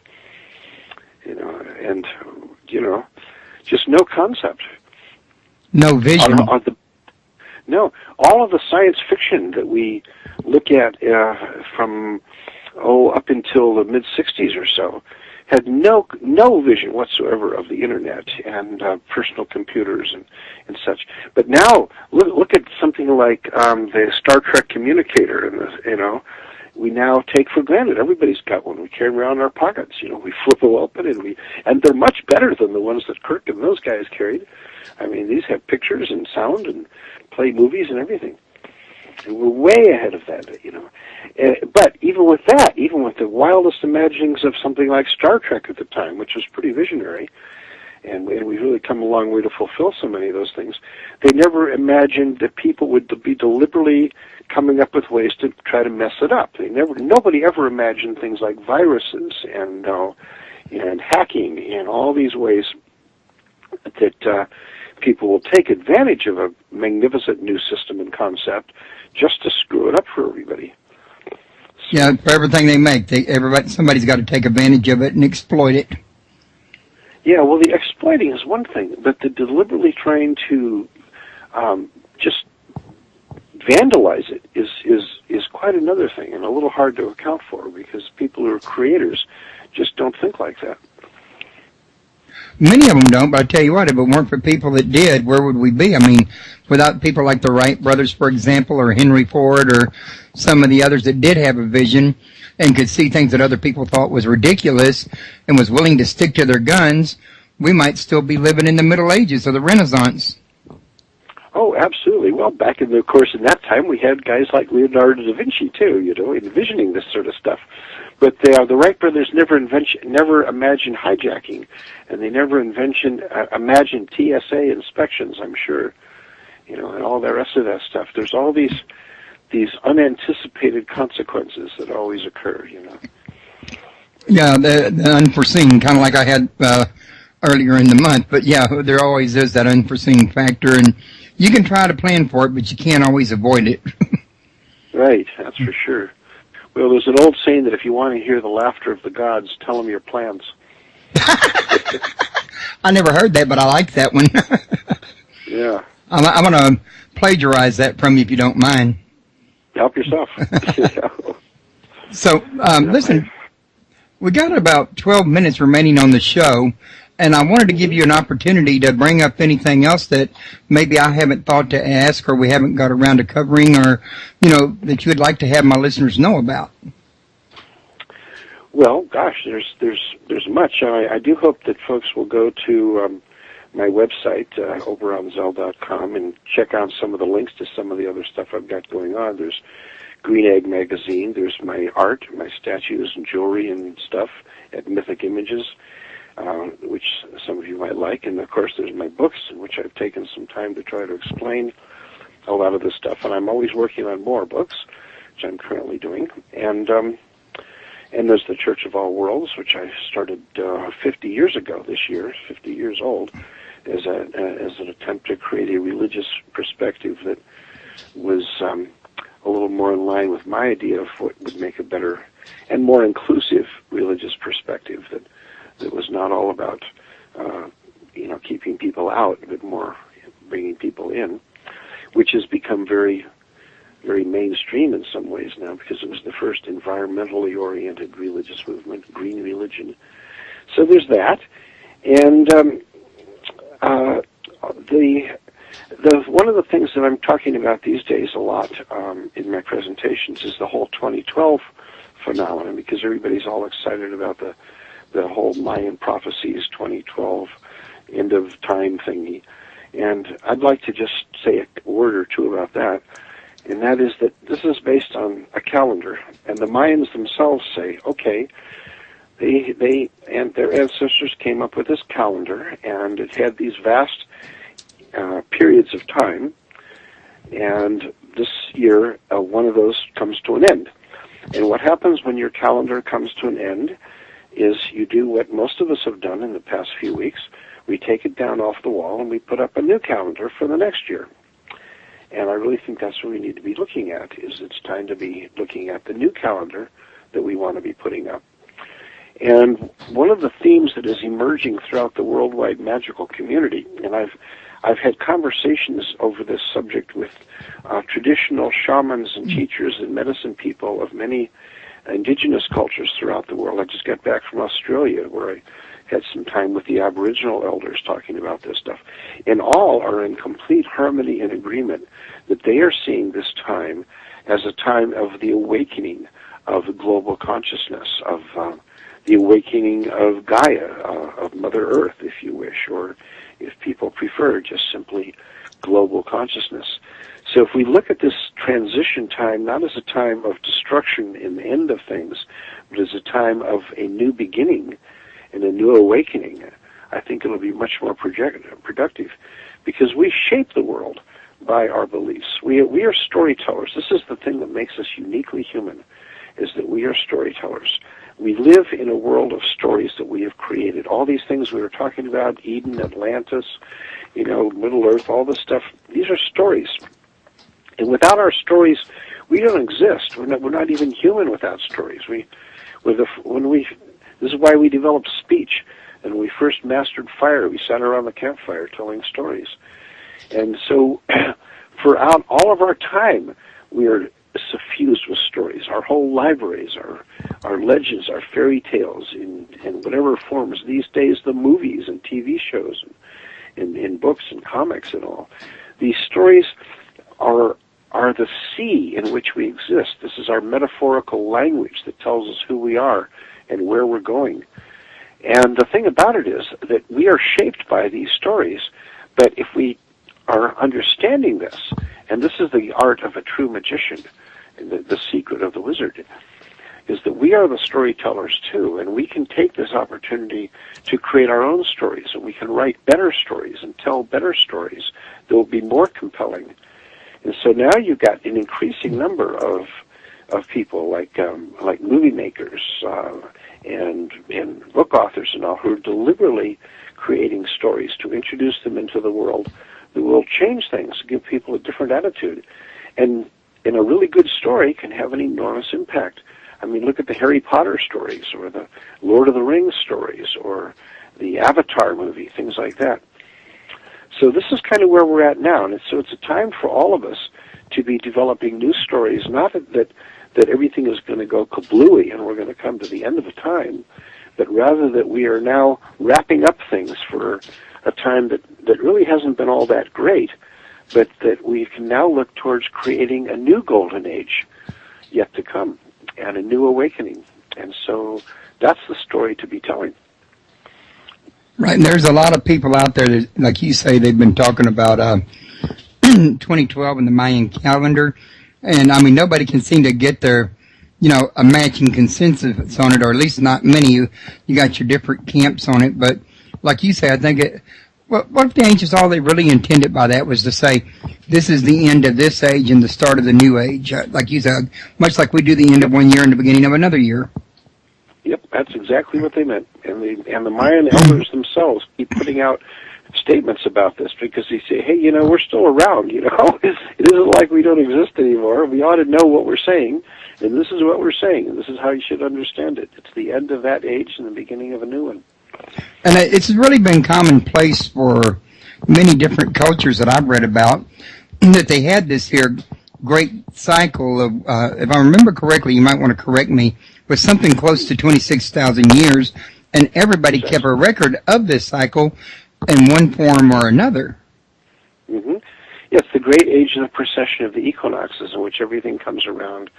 And just no concept. No vision. No, all of the science fiction that we look at from up until the mid-'60s or so had no vision whatsoever of the internet and personal computers and such. But now look at something like the Star Trek communicator, and we now take for granted. Everybody's got one. We carry around in our pockets. We flip them open, and they're much better than the ones that Kirk and those guys carried. I mean, these have pictures and sound and play movies and everything. And we're way ahead of that, But even with that, even with the wildest imaginings of something like Star Trek at the time, which was pretty visionary, and we've really come a long way to fulfill so many of those things, they never imagined that people would be deliberately coming up with ways to try to mess it up. Nobody ever imagined things like viruses and hacking and all these ways that people will take advantage of a magnificent new system and concept just to screw it up for everybody. Yeah, for everything they make, somebody's got to take advantage of it and exploit it. Yeah, well, the exploiting is one thing, but the deliberately trying to just vandalize it is quite another thing, and a little hard to account for because people who are creators just don't think like that. Many of them don't, but I tell you what, if it weren't for people that did, where would we be? I mean, without people like the Wright brothers, for example, or Henry Ford, or some of the others that did have a vision and could see things that other people thought was ridiculous and was willing to stick to their guns, we might still be living in the Middle Ages or the Renaissance. Oh, absolutely. Well, back in that time, we had guys like Leonardo da Vinci, too, envisioning this sort of stuff. But the Wright brothers never imagined hijacking, and they never imagined TSA inspections, I'm sure, and all the rest of that stuff. There's all these unanticipated consequences that always occur, Yeah, the unforeseen, kind of like I had earlier in the month. But yeah, there always is that unforeseen factor, and you can try to plan for it, but you can't always avoid it. Right, that's for sure. Well, there's an old saying that if you want to hear the laughter of the gods, tell them your plans. I never heard that, but I like that one. Yeah. I'm going to plagiarize that from you if you don't mind. Help yourself. So, listen, we got about 12 minutes remaining on the show, and I wanted to give you an opportunity to bring up anything else that maybe I haven't thought to ask or we haven't got around to covering or, that you would like to have my listeners know about. Well, gosh, there's much. I do hope that folks will go to my website, oberonzell.com, and check out some of the links to some of the other stuff I've got going on. There's Green Egg Magazine. There's my art, my statues and jewelry and stuff at Mythic Images, which some of you might like. And, of course, there's my books, in which I've taken some time to try to explain a lot of this stuff. And I'm always working on more books, which I'm currently doing. And there's the Church of All Worlds, which I started 50 years ago this year, 50 years old, as an attempt to create a religious perspective that was a little more in line with my idea of what would make a better and more inclusive religious perspective that was not all about keeping people out, but more bringing people in, which has become very, very mainstream in some ways now because it was the first environmentally oriented religious movement, green religion. So there's that, and one of the things that I'm talking about these days a lot in my presentations is the whole 2012 phenomenon, because everybody's all excited about the whole Mayan prophecies 2012 end of time thingy. And I'd like to just say a word or two about that is that this is based on a calendar, and the Mayans themselves say, okay, they and their ancestors came up with this calendar, and it had these vast periods of time, and this year one of those comes to an end. And what happens when your calendar comes to an end is you do what most of us have done in the past few weeks. We take it down off the wall and we put up a new calendar for the next year. And I really think that's what we need to be looking at, is it's time to be looking at the new calendar that we want to be putting up. And one of the themes that is emerging throughout the worldwide magical community, and I've had conversations over this subject with traditional shamans and teachers and medicine people of many indigenous cultures throughout the world. I just got back from Australia, where I had some time with the Aboriginal elders talking about this stuff. And all are in complete harmony and agreement that they are seeing this time as a time of the awakening of the global consciousness, of the awakening of Gaia, of Mother Earth, if you wish, or if people prefer, just simply global consciousness. So if we look at this transition time not as a time of destruction and the end of things, but as a time of a new beginning and a new awakening, I think it'll be much more productive, because we shape the world by our beliefs. We are storytellers. This is the thing that makes us uniquely human, is that we are storytellers. We live in a world of stories that we have created. All these things we were talking about, Eden, Atlantis, Middle Earth, all this stuff, these are stories. And without our stories, we don't exist. We're not even human without stories. This is why we developed speech. And when we first mastered fire, we sat around the campfire telling stories. And so throughout all of our time, we are suffused with stories. Our whole libraries, our legends, our fairy tales in whatever forms. These days, the movies and TV shows and in books and comics and all. These stories are the sea in which we exist. This is our metaphorical language that tells us who we are and where we're going. And the thing about it is that we are shaped by these stories, but if we are understanding this, and this is the art of a true magician, and the secret of the wizard, is that we are the storytellers too, and we can take this opportunity to create our own stories, and we can write better stories and tell better stories that will be more compelling. And so now you've got an increasing number of people like movie makers and book authors and all, who are deliberately creating stories to introduce them into the world that will change things, give people a different attitude. And a really good story can have an enormous impact. I mean, look at the Harry Potter stories, or the Lord of the Rings stories, or the Avatar movie, things like that. So this is kind of where we're at now, and so it's a time for all of us to be developing new stories, not that everything is going to go kablooey and we're going to come to the end of a time, but rather that we are now wrapping up things for a time that really hasn't been all that great, but that we can now look towards creating a new golden age yet to come, and a new awakening. And so that's the story to be telling. Right, and there's a lot of people out there that, like you say, they've been talking about 2012 and the Mayan calendar, and I mean, nobody can seem to get their, a matching consensus on it, or at least not many. You got your different camps on it, but like you say, I think what if the ancients, all they really intended by that was to say, this is the end of this age and the start of the new age, like you said, much like we do the end of one year and the beginning of another year. Yep, that's exactly what they meant. And the Mayan elders themselves keep putting out statements about this, because they say, hey, we're still around, It isn't like we don't exist anymore. We ought to know what we're saying, and this is what we're saying, and this is how you should understand it. It's the end of that age and the beginning of a new one. And it's really been commonplace for many different cultures that I've read about, that they had this here great cycle of, if I remember correctly, you might want to correct me, was something close to 26,000 years, and everybody kept a record of this cycle in one form or another. Mm-hmm. Yes, the great age of the precession of the equinoxes, in which everything comes around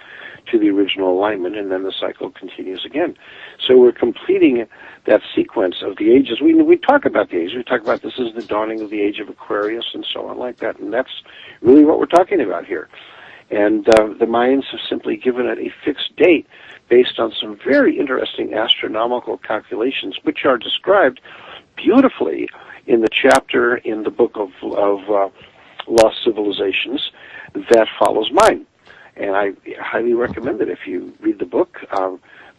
to the original alignment, and then the cycle continues again. So we're completing that sequence of the ages. We talk about the ages. We talk about this is the dawning of the age of Aquarius and so on like that, and that's really what we're talking about here. And the Mayans have simply given it a fixed date based on some very interesting astronomical calculations, which are described beautifully in the chapter in the book of Lost Civilizations that follows mine. And I highly recommend that if you read the book,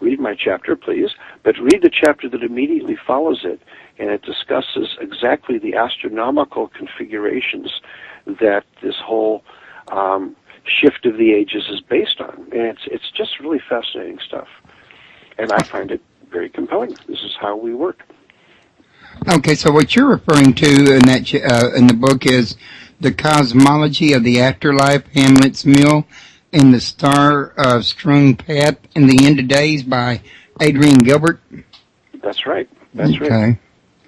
read my chapter, please, but read the chapter that immediately follows it, and it discusses exactly the astronomical configurations that this whole shift of the ages is based on. And it's just really fascinating stuff. And I find it very compelling. This is how we work. Okay, so what you're referring to in that in the book is The Cosmology of the Afterlife, Hamlet's Mill, and the Star-Strewn Path in the End of Days by Adrian Gilbert? That's right. That's okay.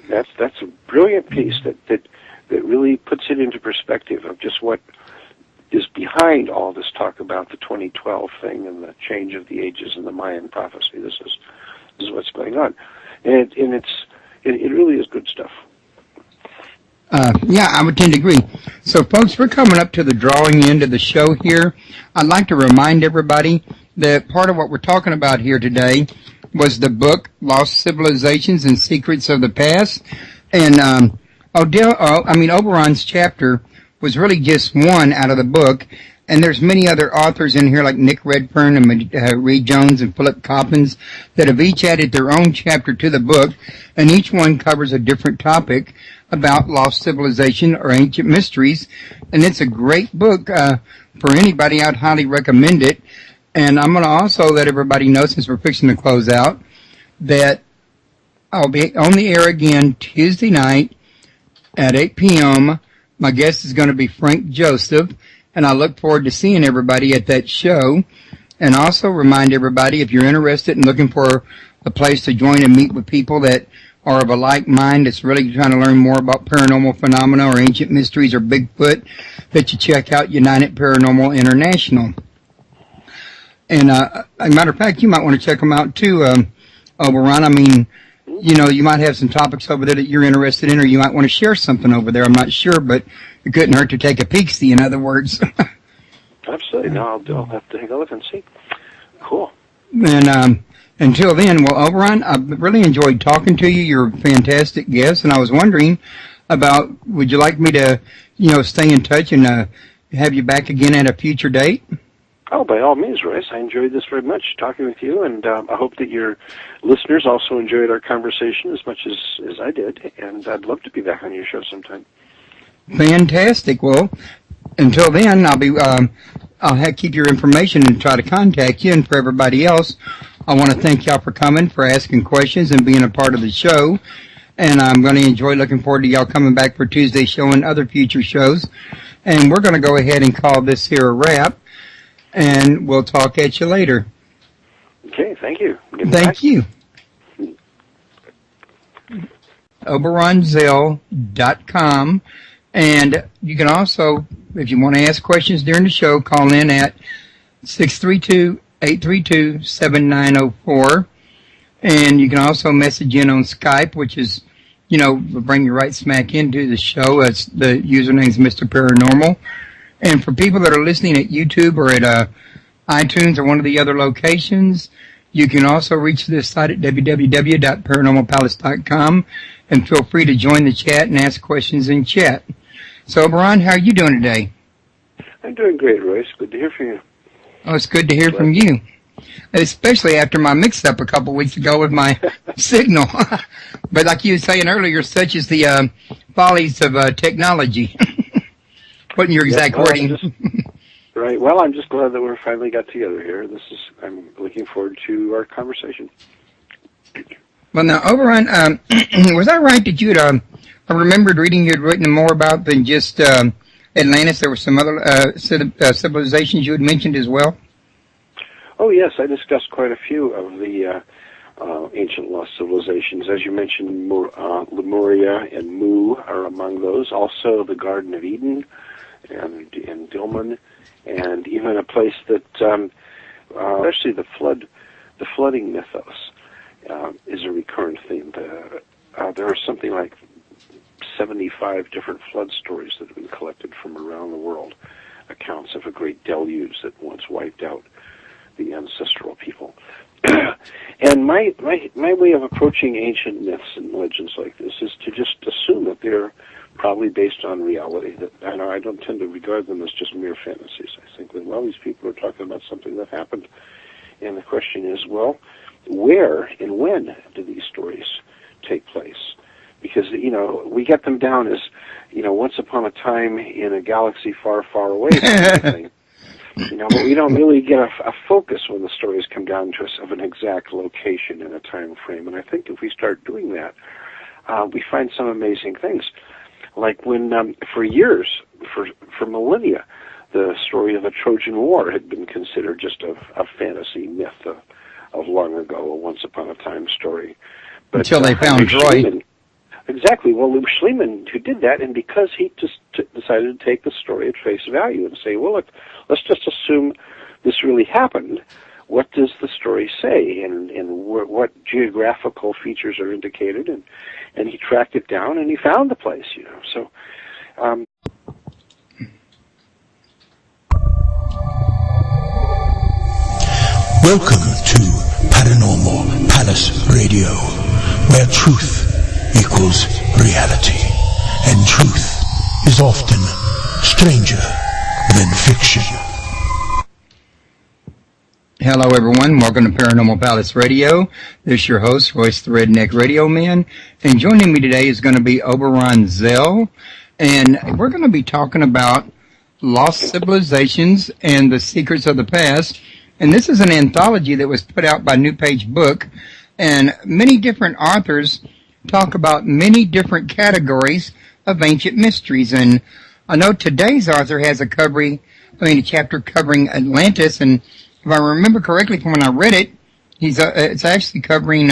Right. That's a brilliant piece that really puts it into perspective of just what is behind all this talk about the 2012 thing and the change of the ages and the Mayan prophecy. This is what's going on, and it really is good stuff. Yeah, I would tend to agree. So, folks, we're coming up to the drawing end of the show here. I'd like to remind everybody that part of what we're talking about here today was the book Lost Civilizations and Secrets of the Past, and Oberon's chapter was really just one out of the book, and there's many other authors in here like Nick Redfern and Reed Jones and Philip Coppens that have each added their own chapter to the book, and each one covers a different topic about lost civilization or ancient mysteries, and it's a great book for anybody. I'd highly recommend it. And I'm going to also let everybody know, since we're fixing to close out, that I'll be on the air again Tuesday night at 8 p.m. My guest is going to be Frank Joseph, and I look forward to seeing everybody at that show. And also remind everybody, if you're interested in looking for a place to join and meet with people that are of a like mind, that's really trying to learn more about paranormal phenomena or ancient mysteries or Bigfoot, that you check out United Paranormal International. And as a matter of fact, you might want to check them out too, Oberon. I mean, you know, you might have some topics over there that you're interested in, or you might want to share something over there. I'm not sure, but it couldn't hurt to take a peek-see, in other words. Absolutely. No, I'll have to take a look and see. Cool. And until then, well, Oberon, I've really enjoyed talking to you. You're a fantastic guest, and I was wondering about, would you like me to, stay in touch and have you back again at a future date? Oh, by all means, Royce. I enjoyed this very much, talking with you, and I hope that your listeners also enjoyed our conversation as much as I did, and I'd love to be back on your show sometime. Fantastic. Well, until then, I'll keep your information and try to contact you, and for everybody else, I want to thank y'all for coming, for asking questions, and being a part of the show, and I'm going to enjoy looking forward to y'all coming back for Tuesday's show and other future shows, and we're going to go ahead and call this here a wrap. And we'll talk at you later. Okay, thank you. Thank you. OberonZell.com. And you can also, if you want to ask questions during the show, call in at 632-832-7904. And you can also message in on Skype, which is, will bring you right smack into the show. It's the username's Mr. Paranormal. And for people that are listening at YouTube or at iTunes or one of the other locations, you can also reach this site at www.paranormalpalace.com, and feel free to join the chat and ask questions in chat. So, Oberon, how are you doing today? I'm doing great, Royce. Good to hear from you. Oh, it's good to hear from you, especially after my mix-up a couple weeks ago with my signal. But like you were saying earlier, such is the follies of technology. Putting your exact wording. Right. Well, I'm just glad that we finally got together here. I'm looking forward to our conversation. Well, now, Oberon, was I right that you had, I remembered reading you had written more about than just Atlantis? There were some other civilizations you had mentioned as well? Oh, yes. I discussed quite a few of the ancient lost civilizations. As you mentioned, Lemuria and Mu are among those. Also, the Garden of Eden and Dilmun, and even a place that, actually the flooding mythos is a recurrent theme. There are something like 75 different flood stories that have been collected from around the world, accounts evidence of a great deluge that once wiped out the ancestral people. And my way of approaching ancient myths and legends like this is to just assume that they're probably based on reality. That I don't tend to regard them as just mere fantasies. I think that, well, these people are talking about something that happened. And the question is, well, where and when do these stories take place? Because, we get them down as, once upon a time in a galaxy far, far away. Kind of thing. But we don't really get a focus when the stories come down to us of an exact location and a time frame. And I think if we start doing that, we find some amazing things. Like when, for years, for millennia, the story of the Trojan War had been considered just a fantasy myth of long ago, a once upon a time story. But, until they found Troy. Exactly. Well, Luke Schliemann, who did that, and because he just decided to take the story at face value and say, well, look, let's just assume this really happened. What does the story say, and what geographical features are indicated? And he tracked it down, and he found the place. So. Welcome to Paranormal Palace Radio, where truth equals reality, and truth is often stranger than fiction. Hello, everyone. Welcome to Paranormal Palace Radio. This is your host, Royce the Redneck Radio Man. And joining me today is going to be Oberon Zell. And we're going to be talking about lost civilizations and the secrets of the past. And this is an anthology that was put out by New Page Book. And many different authors talk about many different categories of ancient mysteries. And I know today's author has a chapter covering Atlantis. And if I remember correctly from when I read it, it's actually covering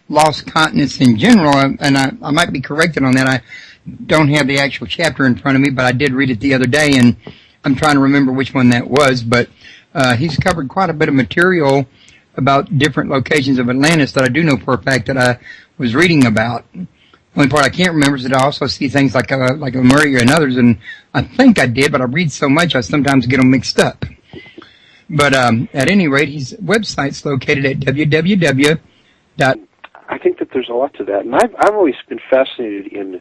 lost continents in general. And I might be corrected on that. I don't have the actual chapter in front of me, but I did read it the other day, and I'm trying to remember which one that was. But he's covered quite a bit of material about different locations of Atlantis that I do know for a fact that I was reading about. The only part I can't remember is that I also see things like Lemuria and others, and I think I did, but I read so much I sometimes get them mixed up. But at any rate, his website's located at www. I think that there's a lot to that, and I've always been fascinated in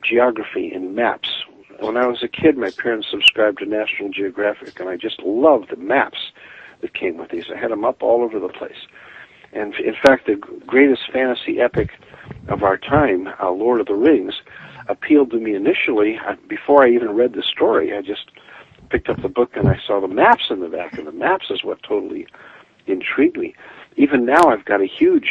geography and maps. When I was a kid, my parents subscribed to National Geographic, and I just loved the maps that came with these. I had them up all over the place. And in fact, the greatest fantasy epic of our time, Lord of the Rings, appealed to me initially. Before I even read the story, I just picked up the book and I saw the maps in the back, and the maps is what totally intrigued me. Even now, I've got a huge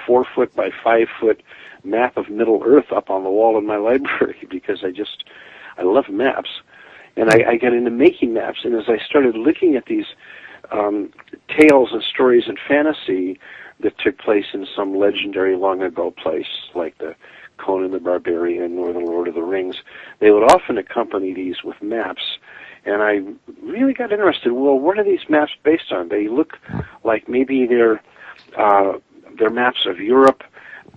4-foot by 5-foot map of Middle Earth up on the wall in my library because I love maps. And I got into making maps, and as I started looking at these tales and stories and fantasy that took place in some legendary long ago place, like the Conan the Barbarian or the Lord of the Rings, they would often accompany these with maps. And I really got interested. Well, what are these maps based on? They look like maybe they're maps of Europe,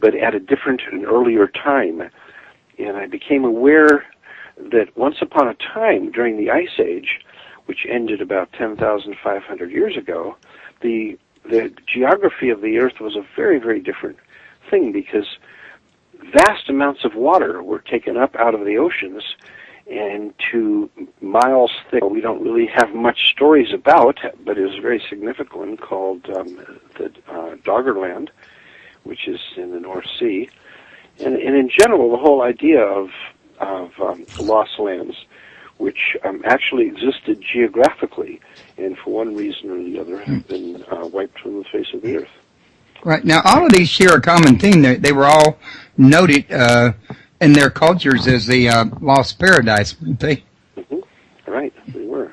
but at a different and earlier time. And I became aware that once upon a time during the Ice Age, which ended about 10,500 years ago, the geography of the Earth was a very, very different thing because vast amounts of water were taken up out of the oceans and to miles thick. We don't really have much stories about, but it was a very significant one called the Doggerland, which is in the North Sea. And in general, the whole idea of lost lands, which actually existed geographically, and for one reason or the other have been wiped from the face of the earth. Right. Now, all of these share a common theme. They were all noted in their cultures as the lost paradise, weren't they? Mm-hmm. Right, they were.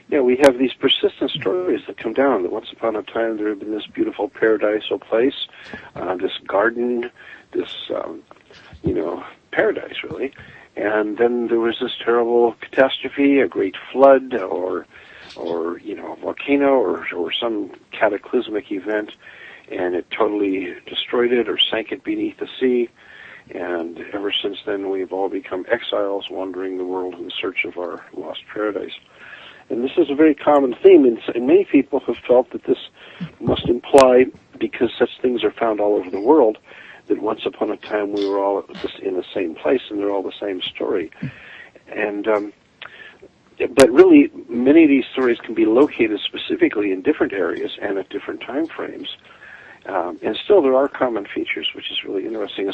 Yeah, we have these persistent stories that come down that once upon a time there had been this beautiful paradisal place, this garden, this, paradise, really. And then there was this terrible catastrophe, a great flood, or a volcano, or some cataclysmic event, and it totally destroyed it or sank it beneath the sea. And ever since then, we've all become exiles wandering the world in search of our lost paradise. And this is a very common theme, and many people have felt that this must imply, because such things are found all over the world, that once upon a time we were all in the same place and they're all the same story. And but really, many of these stories can be located specifically in different areas and at different time frames. And still, there are common features, which is really interesting.